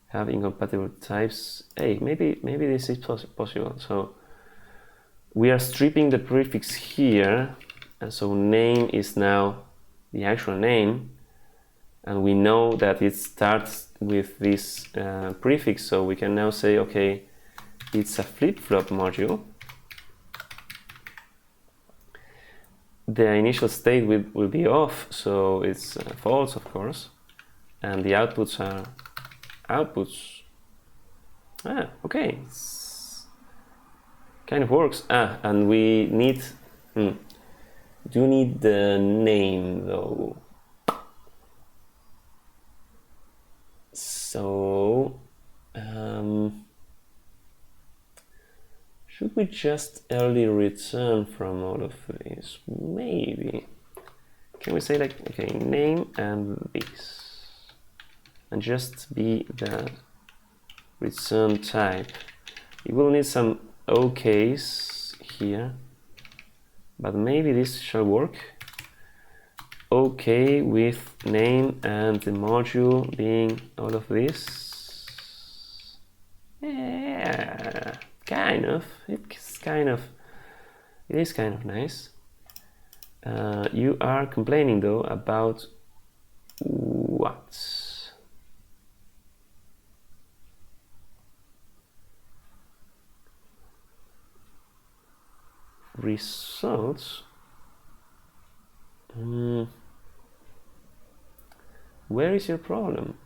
have incompatible types. Hey, maybe this is possible. So we are stripping the prefix here, and so name is now the actual name, and we know that it starts with this prefix, so we can now say, okay, it's a flip-flop module. The initial state will be off, so it's false, of course, and the outputs are outputs. Okay, it's kind of works. And we need do need the name though. So should we just early return from all of this? Maybe. Can we say like, okay, name and this, and just be the return type? You will need some OKs here, but maybe this shall work. OK with name and the module being all of this. Yeah, kind of. It is kind of nice. You are complaining though about what? Results. Where is your problem?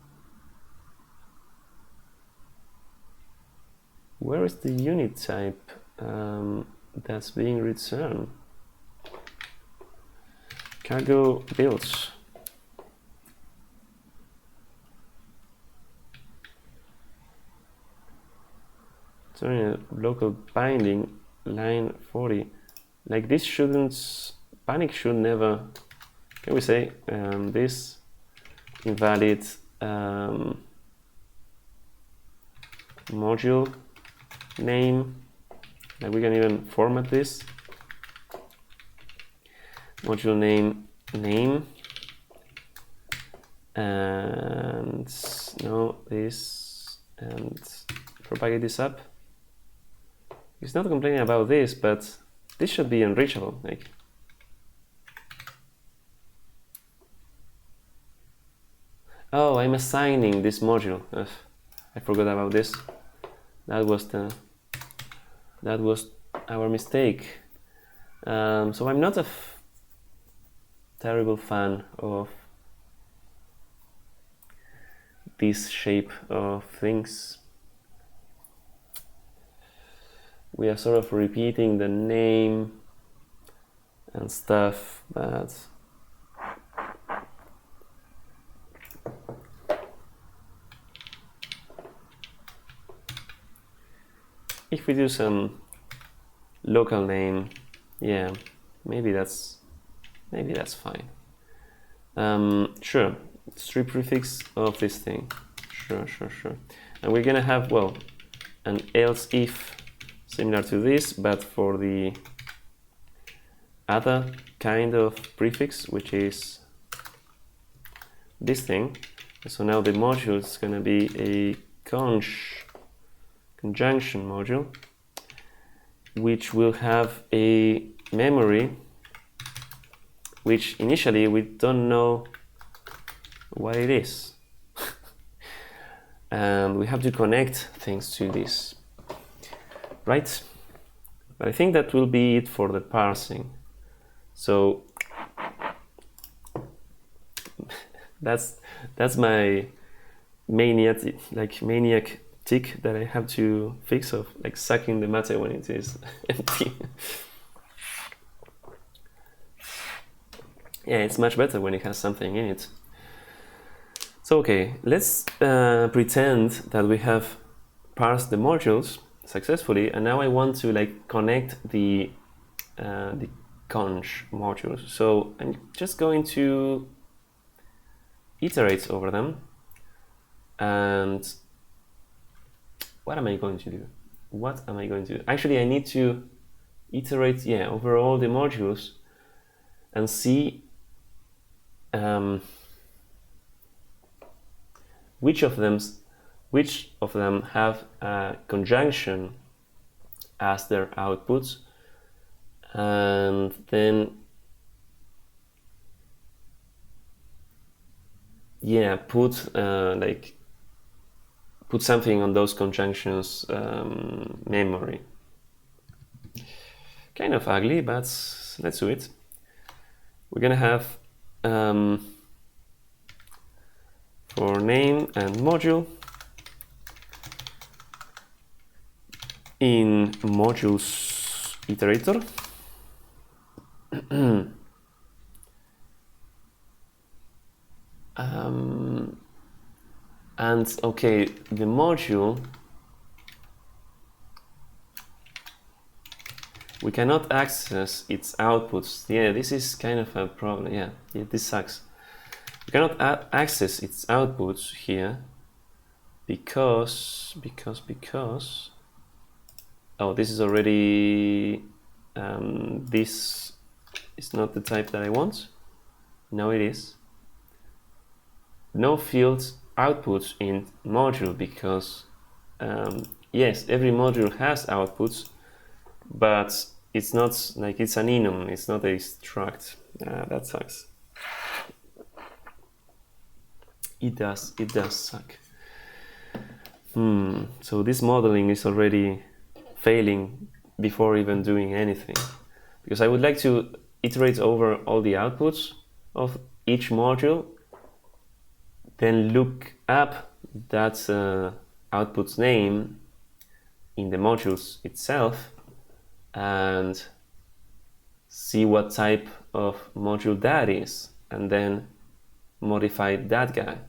Where is the unit type that's being returned? Cargo builds. storing a local binding line 40. Like this shouldn't, panic should never, can we say this invalid module name, like we can even format this module name and no this and propagate this up. It's not complaining about this, but this should be unreachable. Like oh, I'm assigning this module. Ugh, I forgot about this. That was our mistake. So I'm not a terrible fan of this shape of things. We are sort of repeating the name and stuff, but if we do some local name, yeah, maybe that's fine. Sure, strip prefix of this thing. Sure. And we're gonna have, well, an else if similar to this, but for the other kind of prefix, which is this thing. So now the module is gonna be a conjunction module, which will have a memory, which initially we don't know what it is. And we have to connect things to this, right? But I think that will be it for the parsing. So that's my maniac tick that I have to fix, of like sucking the matter when it is empty. Yeah, it's much better when it has something in it. So okay, let's pretend that we have parsed the modules successfully, and now I want to like connect the conj modules. So I'm just going to iterate over them, and what am I going to do? Actually, I need to iterate, yeah, over all the modules and see which of them have a conjunction as their outputs, and then yeah, put something on those conjunctions memory. Kind of ugly, but let's do it. We're gonna have for name and module in modules iterator. And okay, the module, we cannot access its outputs. Yeah, this is kind of a problem. Yeah, this sucks. We cannot access its outputs here because oh, this is already this is not the type that I want. No, it is. No field outputs in module, because yes, every module has outputs, but it's not like it's an enum, it's not a struct. That sucks. It does suck. So this modeling is already failing before even doing anything, because I would like to iterate over all the outputs of each module, then look up that output's name in the modules itself and see what type of module that is, and then modify that guy.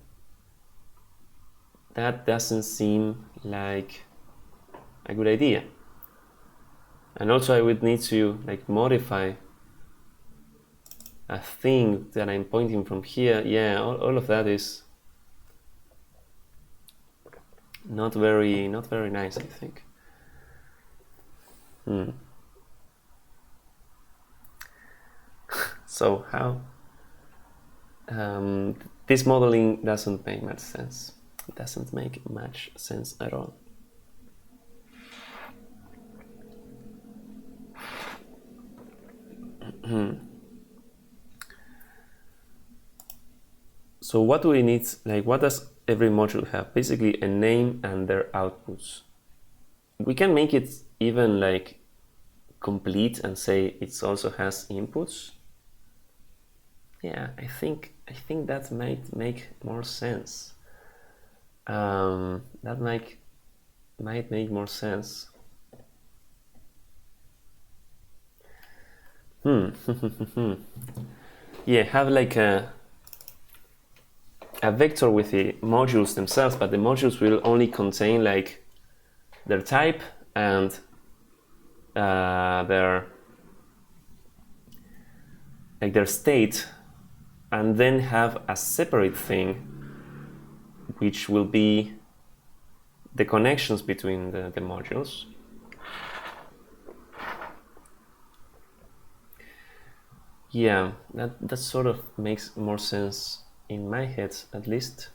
That doesn't seem like a good idea. And also I would need to like modify a thing that I'm pointing from here. Yeah, all of that is not very nice, I think. So how this modeling doesn't make much sense. It doesn't make much sense at all. So what do we need? Like, what does every module have? Basically a name and their outputs. We can make it even like complete and say it also has inputs. Yeah, I think that might make more sense. That might make more sense. Yeah, have like a vector with the modules themselves, but the modules will only contain like their type and their state, and then have a separate thing which will be the connections between the modules. Yeah, that sort of makes more sense in my head, at least.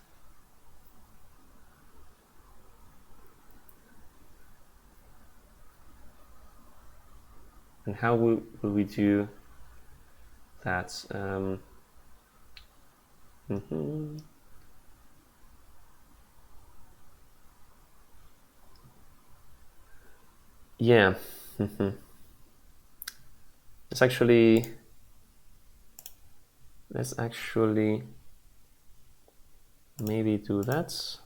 And how will we do that? Yeah. Let's actually maybe do that. It's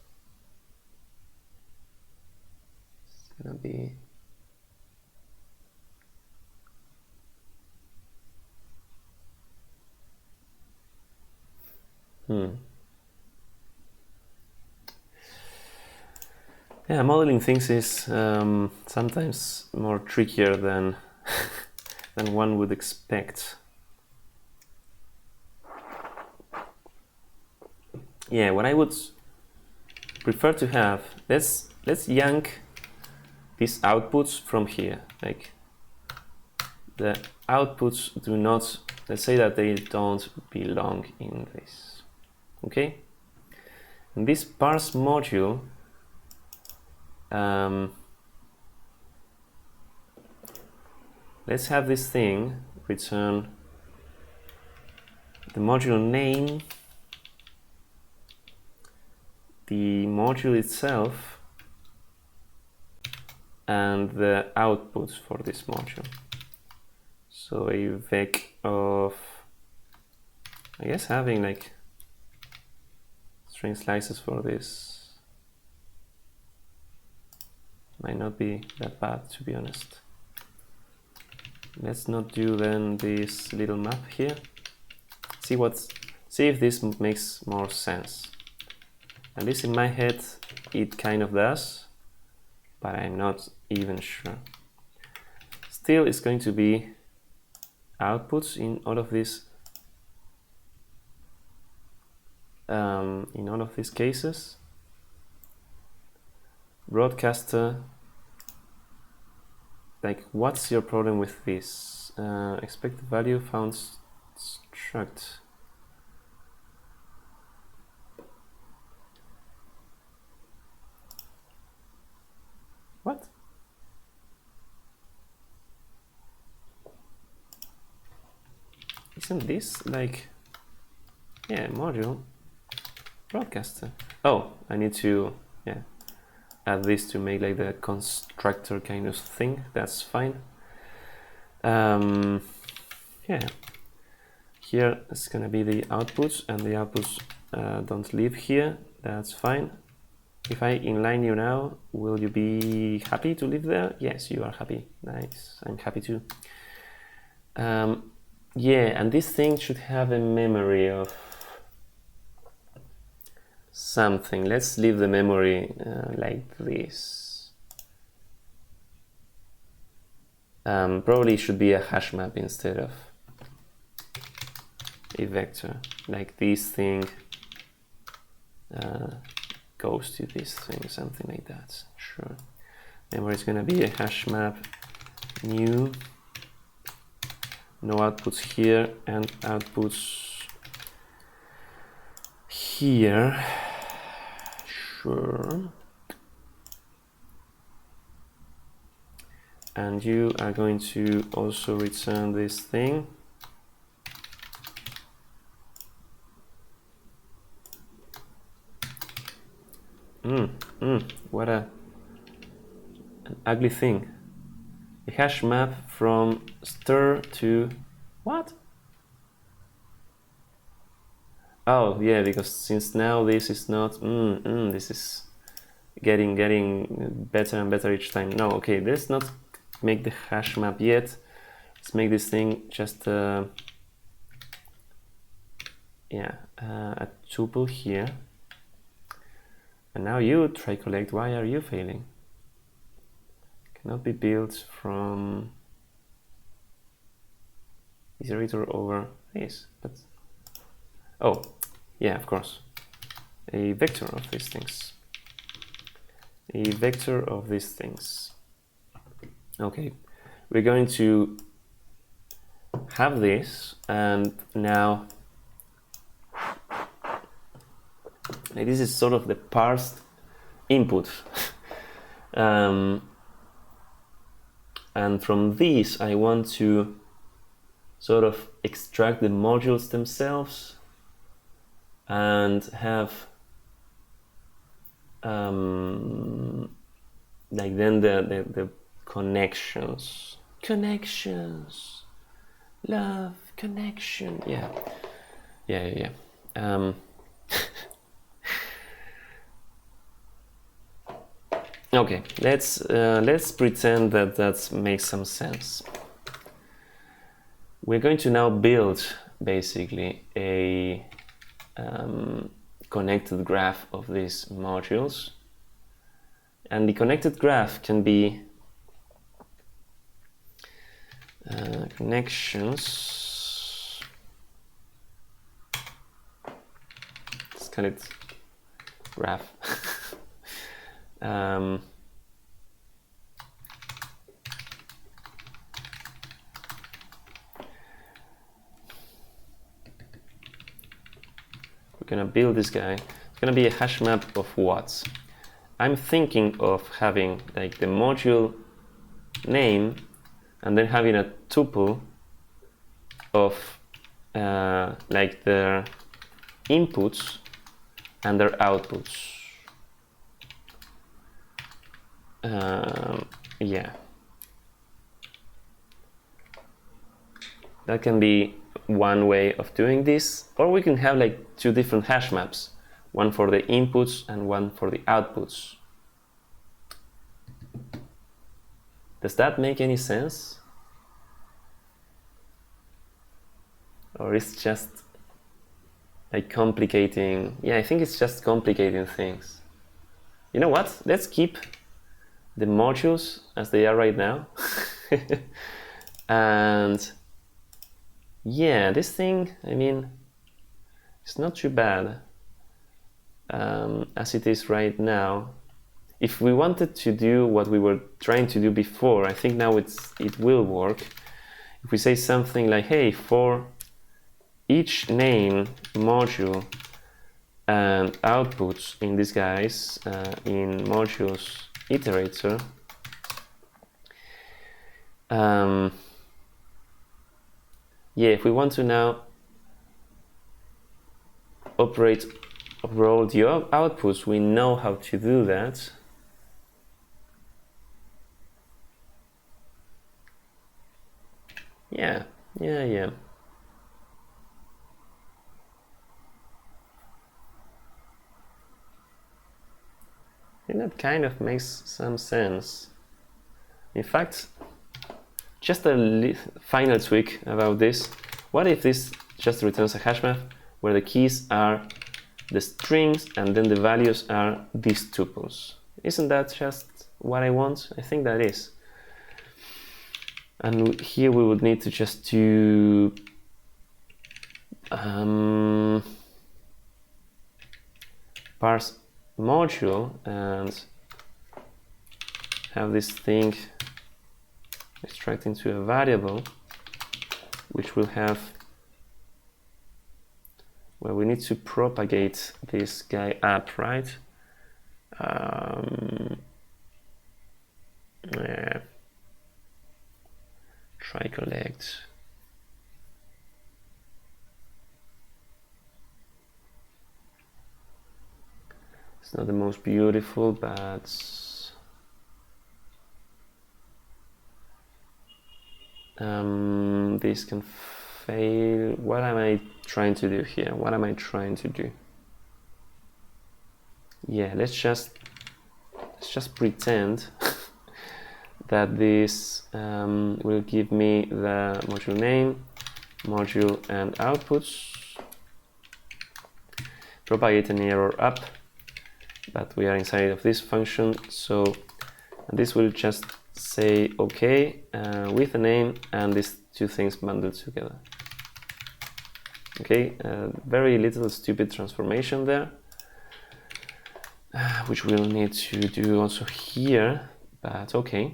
gonna be Yeah, modeling things is sometimes more trickier than than one would expect. Yeah, what I would prefer to have, let's yank these outputs from here. Like the outputs do not, let's say that they don't belong in this. Okay? In this parse module, let's have this thing return the module name, the module itself, and the outputs for this module. So a vec of, I guess, having like string slices for this might not be that bad, to be honest. Let's not do then this little map here. See if this makes more sense. At least in my head it kind of does, but I'm not even sure. Still, it's going to be outputs in all of these cases. Broadcaster, like, what's your problem with this? Expected value found struct. What? Isn't this like, yeah, module broadcaster? Oh, I need to, yeah, add this to make like the constructor kind of thing. That's fine. Yeah, here it's gonna be the outputs, and the outputs don't live here. That's fine. If I inline you now, will you be happy to live there? Yes, you are happy. Nice, I'm happy too. Yeah, and this thing should have a memory of something. Let's leave the memory like this. Probably it should be a hash map instead of a vector, like this thing goes to this thing, something like that. Sure. And where it's going to be a hash map new, no outputs here and outputs here. Sure. And you are going to also return this thing. What an ugly thing. A hash map from stir to what? Oh yeah, because since now this is not this is getting better and better each time. No, okay, let's not make the hash map yet. Let's make this thing just a tuple here. And now you try collect. Why are you failing? Cannot be built from iterator over this. But oh, yeah, of course, a vector of these things. A vector of these things. Okay, we're going to have this, and now this is sort of the parsed input. And from these I want to sort of extract the modules themselves and have like then the connections, love, connection, yeah. Okay, let's pretend that makes some sense. We're going to now build basically a connected graph of these modules, and the connected graph can be connections. Let's call it graph. We're gonna build this guy. It's gonna be a hash map of what? I'm thinking of having like the module name and then having a tuple of like their inputs and their outputs. Yeah, that can be one way of doing this, or we can have like two different hash maps, one for the inputs and one for the outputs. Does that make any sense? Or it's just like complicating? Yeah, I think it's just complicating things. You know what? Let's keep the modules as they are right now. And yeah, this thing, I mean, it's not too bad as it is right now. If we wanted to do what we were trying to do before, I think now it will work. If we say something like, hey, for each name, module, and outputs in these guys, in modules iterator, yeah, if we want to now operate overall the outputs, we know how to do that. Yeah. I think that kind of makes some sense. In fact, just a final tweak about this. What if this just returns a hash map where the keys are the strings and then the values are these tuples? Isn't that just what I want? I think that is. And here we would need to just do parse module and have this thing extract into a variable, which will have, well, we need to propagate this guy up, right? Yeah. Try collect. It's not the most beautiful, but this can fail. What am I trying to do here? What am I trying to do? Yeah, let's just pretend that this will give me the module name, module and outputs. Propagate an error up, but we are inside of this function, so this will just say OK with a name and these two things bundled together. Okay, very little stupid transformation there, which we'll need to do also here, but okay.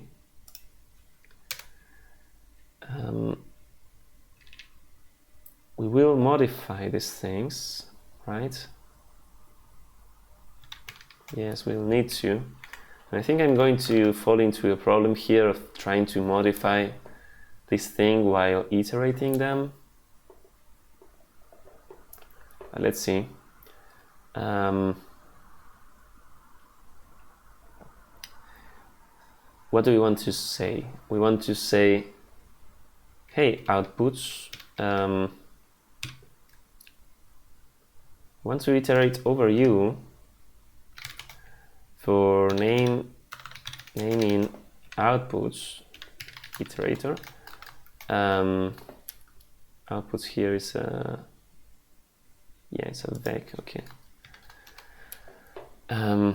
We will modify these things, right? Yes, we'll need to. And I think I'm going to fall into a problem here of trying to modify this thing while iterating them. Let's see. What do we want to say? We want to say, hey, outputs. Want to iterate over you for name in outputs iterator. Outputs here is a, yeah, it's a vec. Okay. I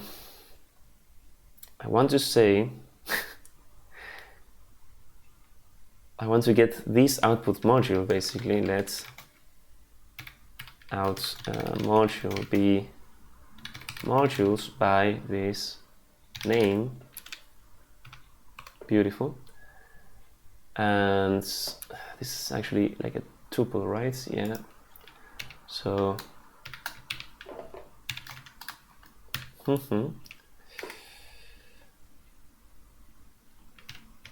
want to say I want to get this output module, basically. Let's out module be modules by this name. Beautiful. And this is actually like a tuple, right? Yeah. So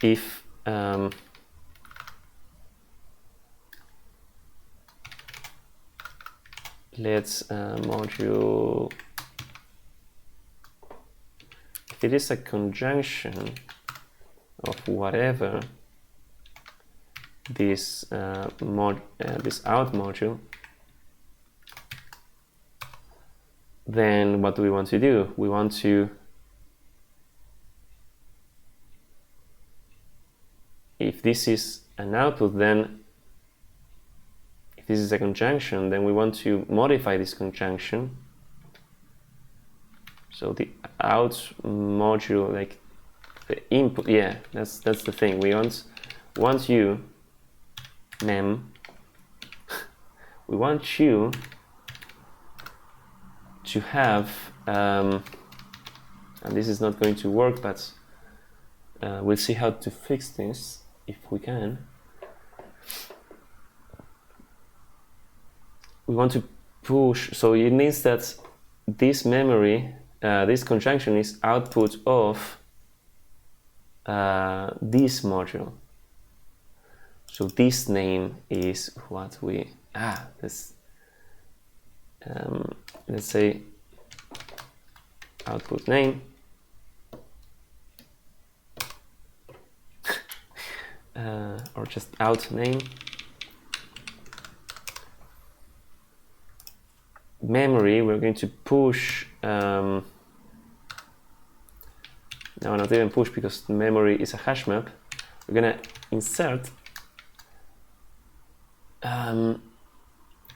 if let's module, if it is a conjunction of whatever this this out module, then what do we want to do? We want to, if this is an output, then if this is a conjunction, then we want to modify this conjunction. So the out module, like the input, yeah, that's the thing. We want you mem. We want you to have, and this is not going to work, but we'll see how to fix this if we can. We want to push, so it means that this memory, this conjunction is output of this module. So this name is what we, this, let's say output name. Or just out name. Memory, we're going to push, no, not even push, because memory is a hash map. We're gonna insert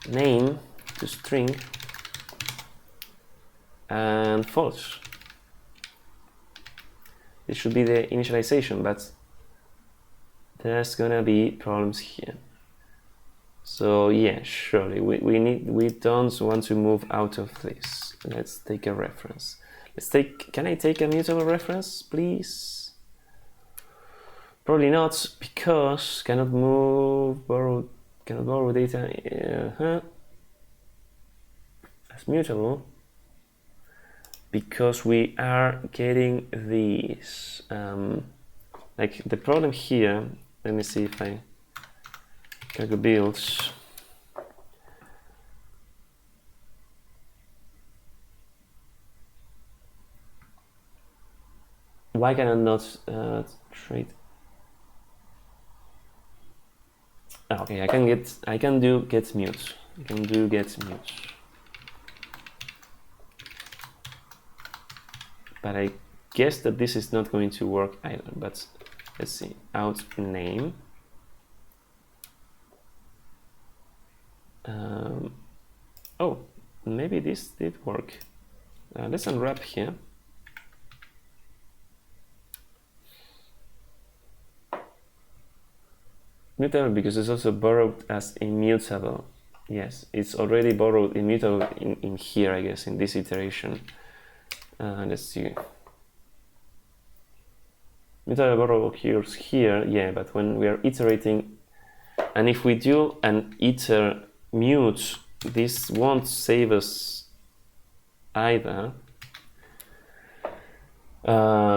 name to string and false. This should be the initialization, but there's gonna be problems here. So yeah, surely we don't want to move out of this. Let's take a reference. Can I take a mutable reference, please? Probably not, because cannot borrow data as mutable, because we are getting these. Like the problem here, let me see if I cargo builds. Why can I not trade? Okay, I can do get mute. I can do get mute. But I guess that this is not going to work either. But let's see. Out name. Oh, maybe this did work. Let's unwrap here. Mutable because it's also borrowed as immutable. Yes, it's already borrowed immutable in here, I guess, in this iteration. Let's see. Mutable borrow occurs here, yeah, but when we are iterating, and if we do an iter mute, this won't save us either.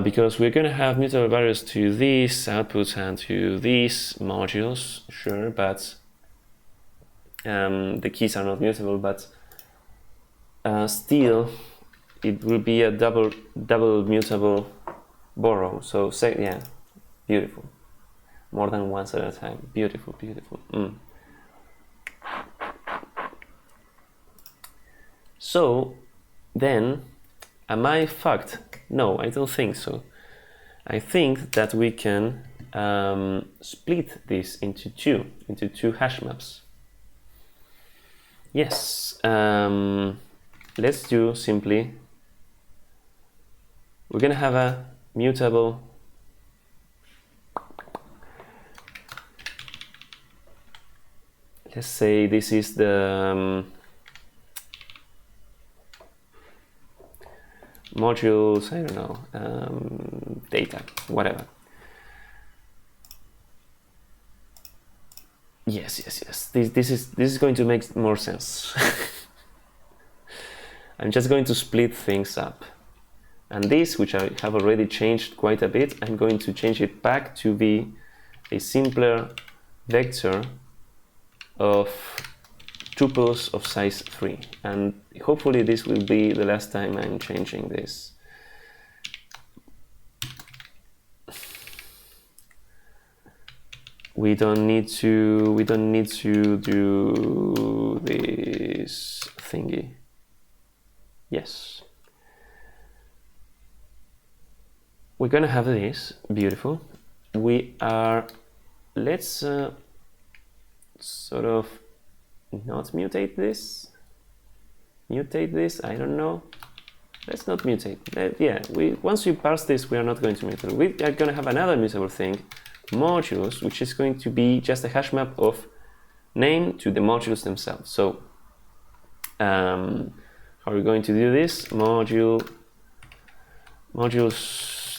Because we're going to have mutable values to these outputs and to these modules, sure, but the keys are not mutable, but still it will be a double mutable borrow. So yeah, beautiful. More than once at a time. Beautiful, beautiful. So then, am I fucked? No, I don't think so. I think that we can split this into two hash maps. Yes. Let's do simply. We're gonna have a mutable. Let's say this is the modules, I don't know, data, whatever. Yes. This is going to make more sense. I'm just going to split things up. And this, which I have already changed quite a bit, I'm going to change it back to be a simpler vector of tuples of size 3. And hopefully this will be the last time I'm changing this. We don't need to do this thingy. Yes. We're gonna have this, beautiful. We are, let's sort of not mutate this, I don't know. Let's not mutate. Once we parse this, we are not going to mutate. We are gonna have another mutable thing, modules, which is going to be just a hash map of name to the modules themselves. So how are we going to do this? Modules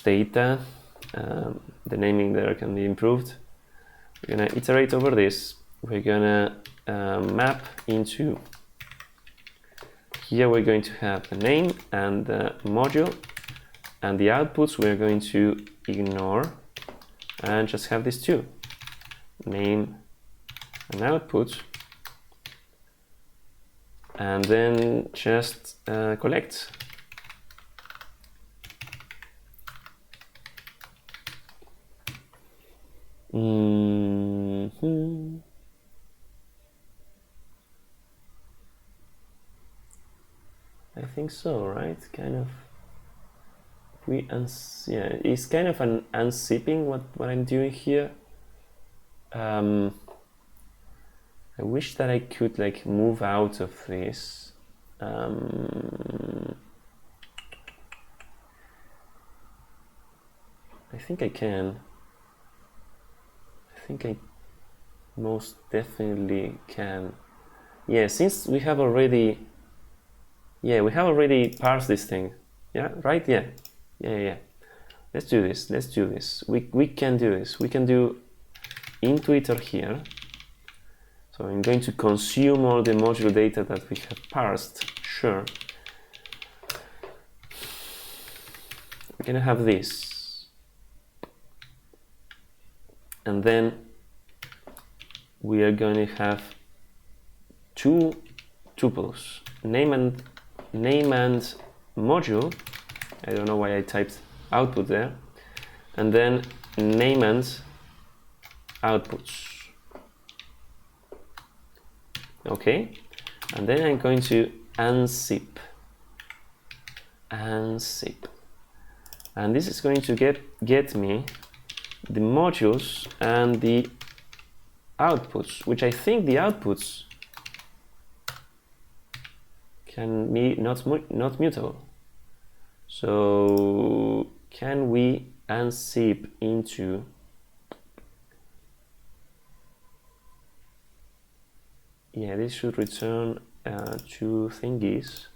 data, the naming there can be improved. We're gonna iterate over this. We're gonna map into, here we're going to have the name and the module, and the outputs we're going to ignore and just have these two, name and output, and then just collect. I think so, right? Kind of. It's kind of an unzipping what I'm doing here. I wish that I could like move out of this. I think I can. I think I most definitely can. Yeah, since we have already parsed this thing. Yeah, right? Yeah. Let's do this. We can do this. We can do intuiter here. So I'm going to consume all the module data that we have parsed. Sure. We're gonna have this. And then we are going to have two tuples, name and module. I don't know why I typed output there, and then name and outputs. Okay, and then I'm going to unzip, and this is going to get me the modules and the outputs, which I think the outputs can be not mutable. So can we unzip into this should return two thingies.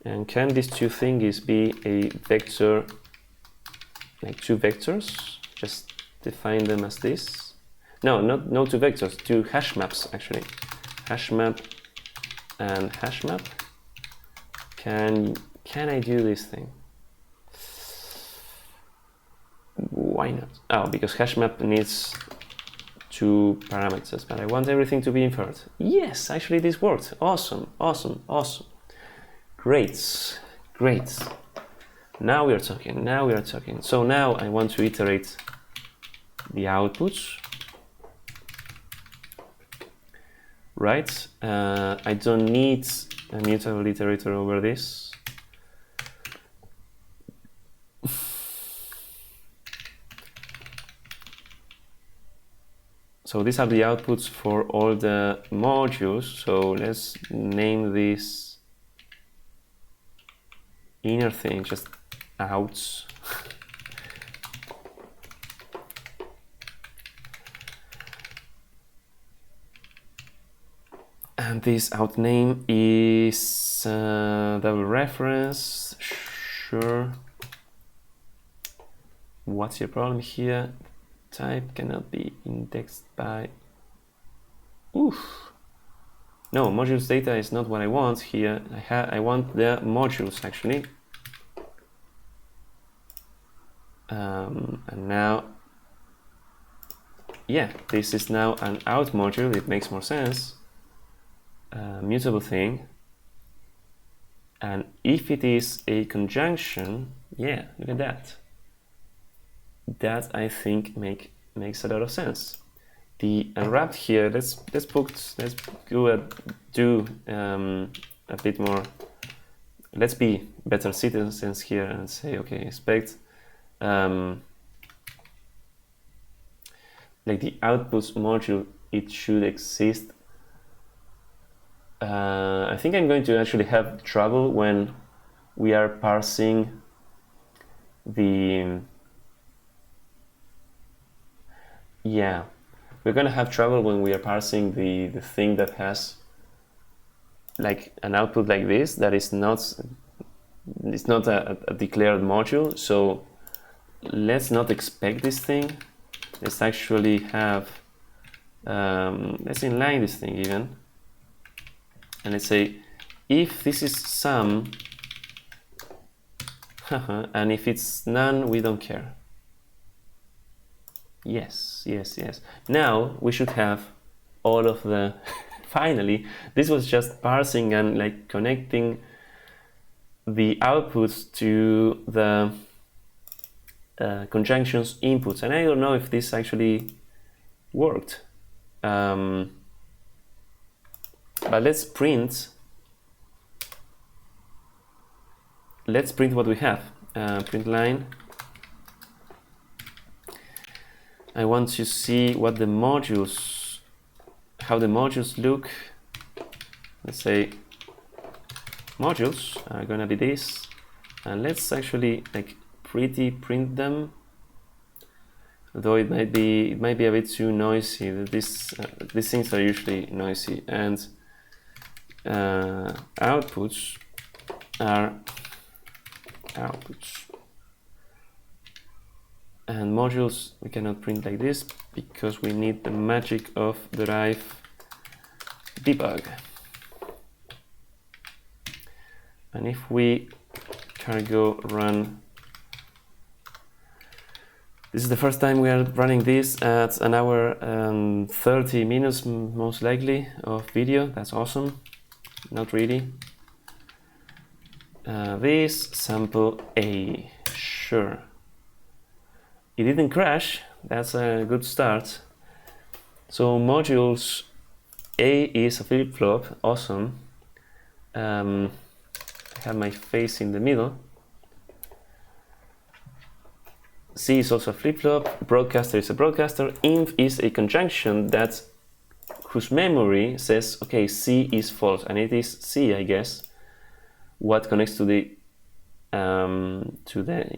And can these two thingies be a vector, like two vectors? Just define them as this. No, not two vectors, two hash maps actually. Hash map and hash map. Can I do this thing? Why not? Oh, because hash map needs two parameters, but I want everything to be inferred. Yes, actually this worked. Awesome. Great. Now we are talking. So now I want to iterate the outputs. Right? I don't need a mutable iterator over this. So these are the outputs for all the modules. So let's name this inner thing just outs. And this out name is double reference. Sure. What's your problem here? Type cannot be indexed by. Oof. No, modules data is not what I want here. I want the modules actually. And now, yeah, this is now an out module. It makes more sense. Mutable thing. And if it is a conjunction, yeah, look at that. That I think makes a lot of sense. The unwrapped here, let's do a bit more. Let's be better citizens here and say, okay, expect like the outputs module, it should exist. I think I'm going to actually have trouble when we are parsing the. Yeah, we're going to have trouble when we are parsing the thing that has like an output like this that is not a declared module. So let's not expect this thing. Let's actually have let's inline this thing even, and let's say if this is some and if it's none, we don't care. Yes. Now we should have all of the finally, this was just parsing and like connecting the outputs to the conjunctions inputs, and I don't know if this actually worked. But let's print what we have. Print line. I want to see what the modules, how the modules look. Let's say modules are gonna be this, and let's actually like pretty print them. Although it might be a bit too noisy. These things are usually noisy, and outputs are outputs. And modules we cannot print like this because we need the magic of derive debug. And if we cargo run, this is the first time we are running this at an hour and 30 minutes most likely of video. That's awesome. Not really. This sample A, sure. It didn't crash. That's a good start. So modules A is a flip-flop. Awesome. I have my face in the middle. C is also a flip-flop. Broadcaster is a broadcaster. Inf is a conjunction that whose memory says, okay, C is false, and it is C, I guess, what connects to the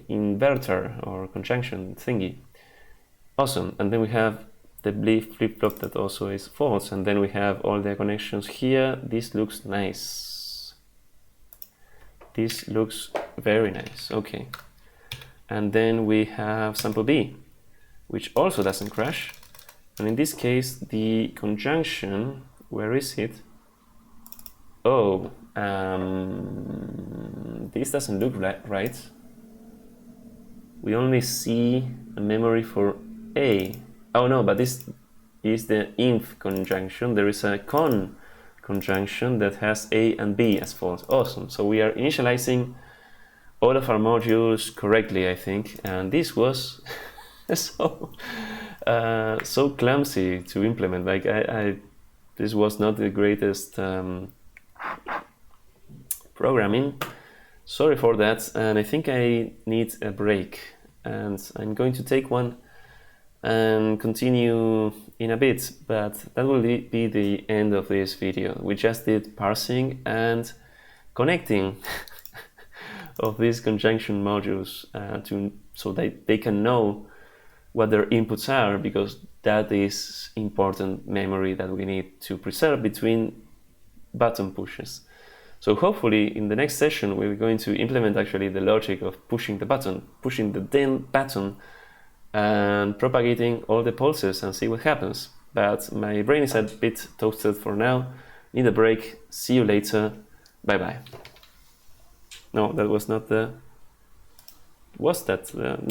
inverter or conjunction thingy. Awesome. And then we have the bleep flip-flop that also is false, and then we have all the connections here. This looks nice. This looks very nice. Okay. And then we have sample B, which also doesn't crash. And in this case, the conjunction, where is it? Oh, this doesn't look right. We only see a memory for A. Oh no, but this is the inf conjunction. There is a con conjunction that has A and B as false. Awesome. So we are initializing all of our modules correctly, I think. And this was so clumsy to implement. Like this was not the greatest programming. Sorry for that, and I think I need a break, and I'm going to take one and continue in a bit, but that will be the end of this video. We just did parsing and connecting of these conjunction modules so that they can know what their inputs are, because that is important memory that we need to preserve between button pushes. So hopefully in the next session we're going to implement actually the logic of pushing the then button and propagating all the pulses and see what happens. But my brain is a bit toasted for now. Need a break. See you later. Bye bye. No, that was not the... Was that the...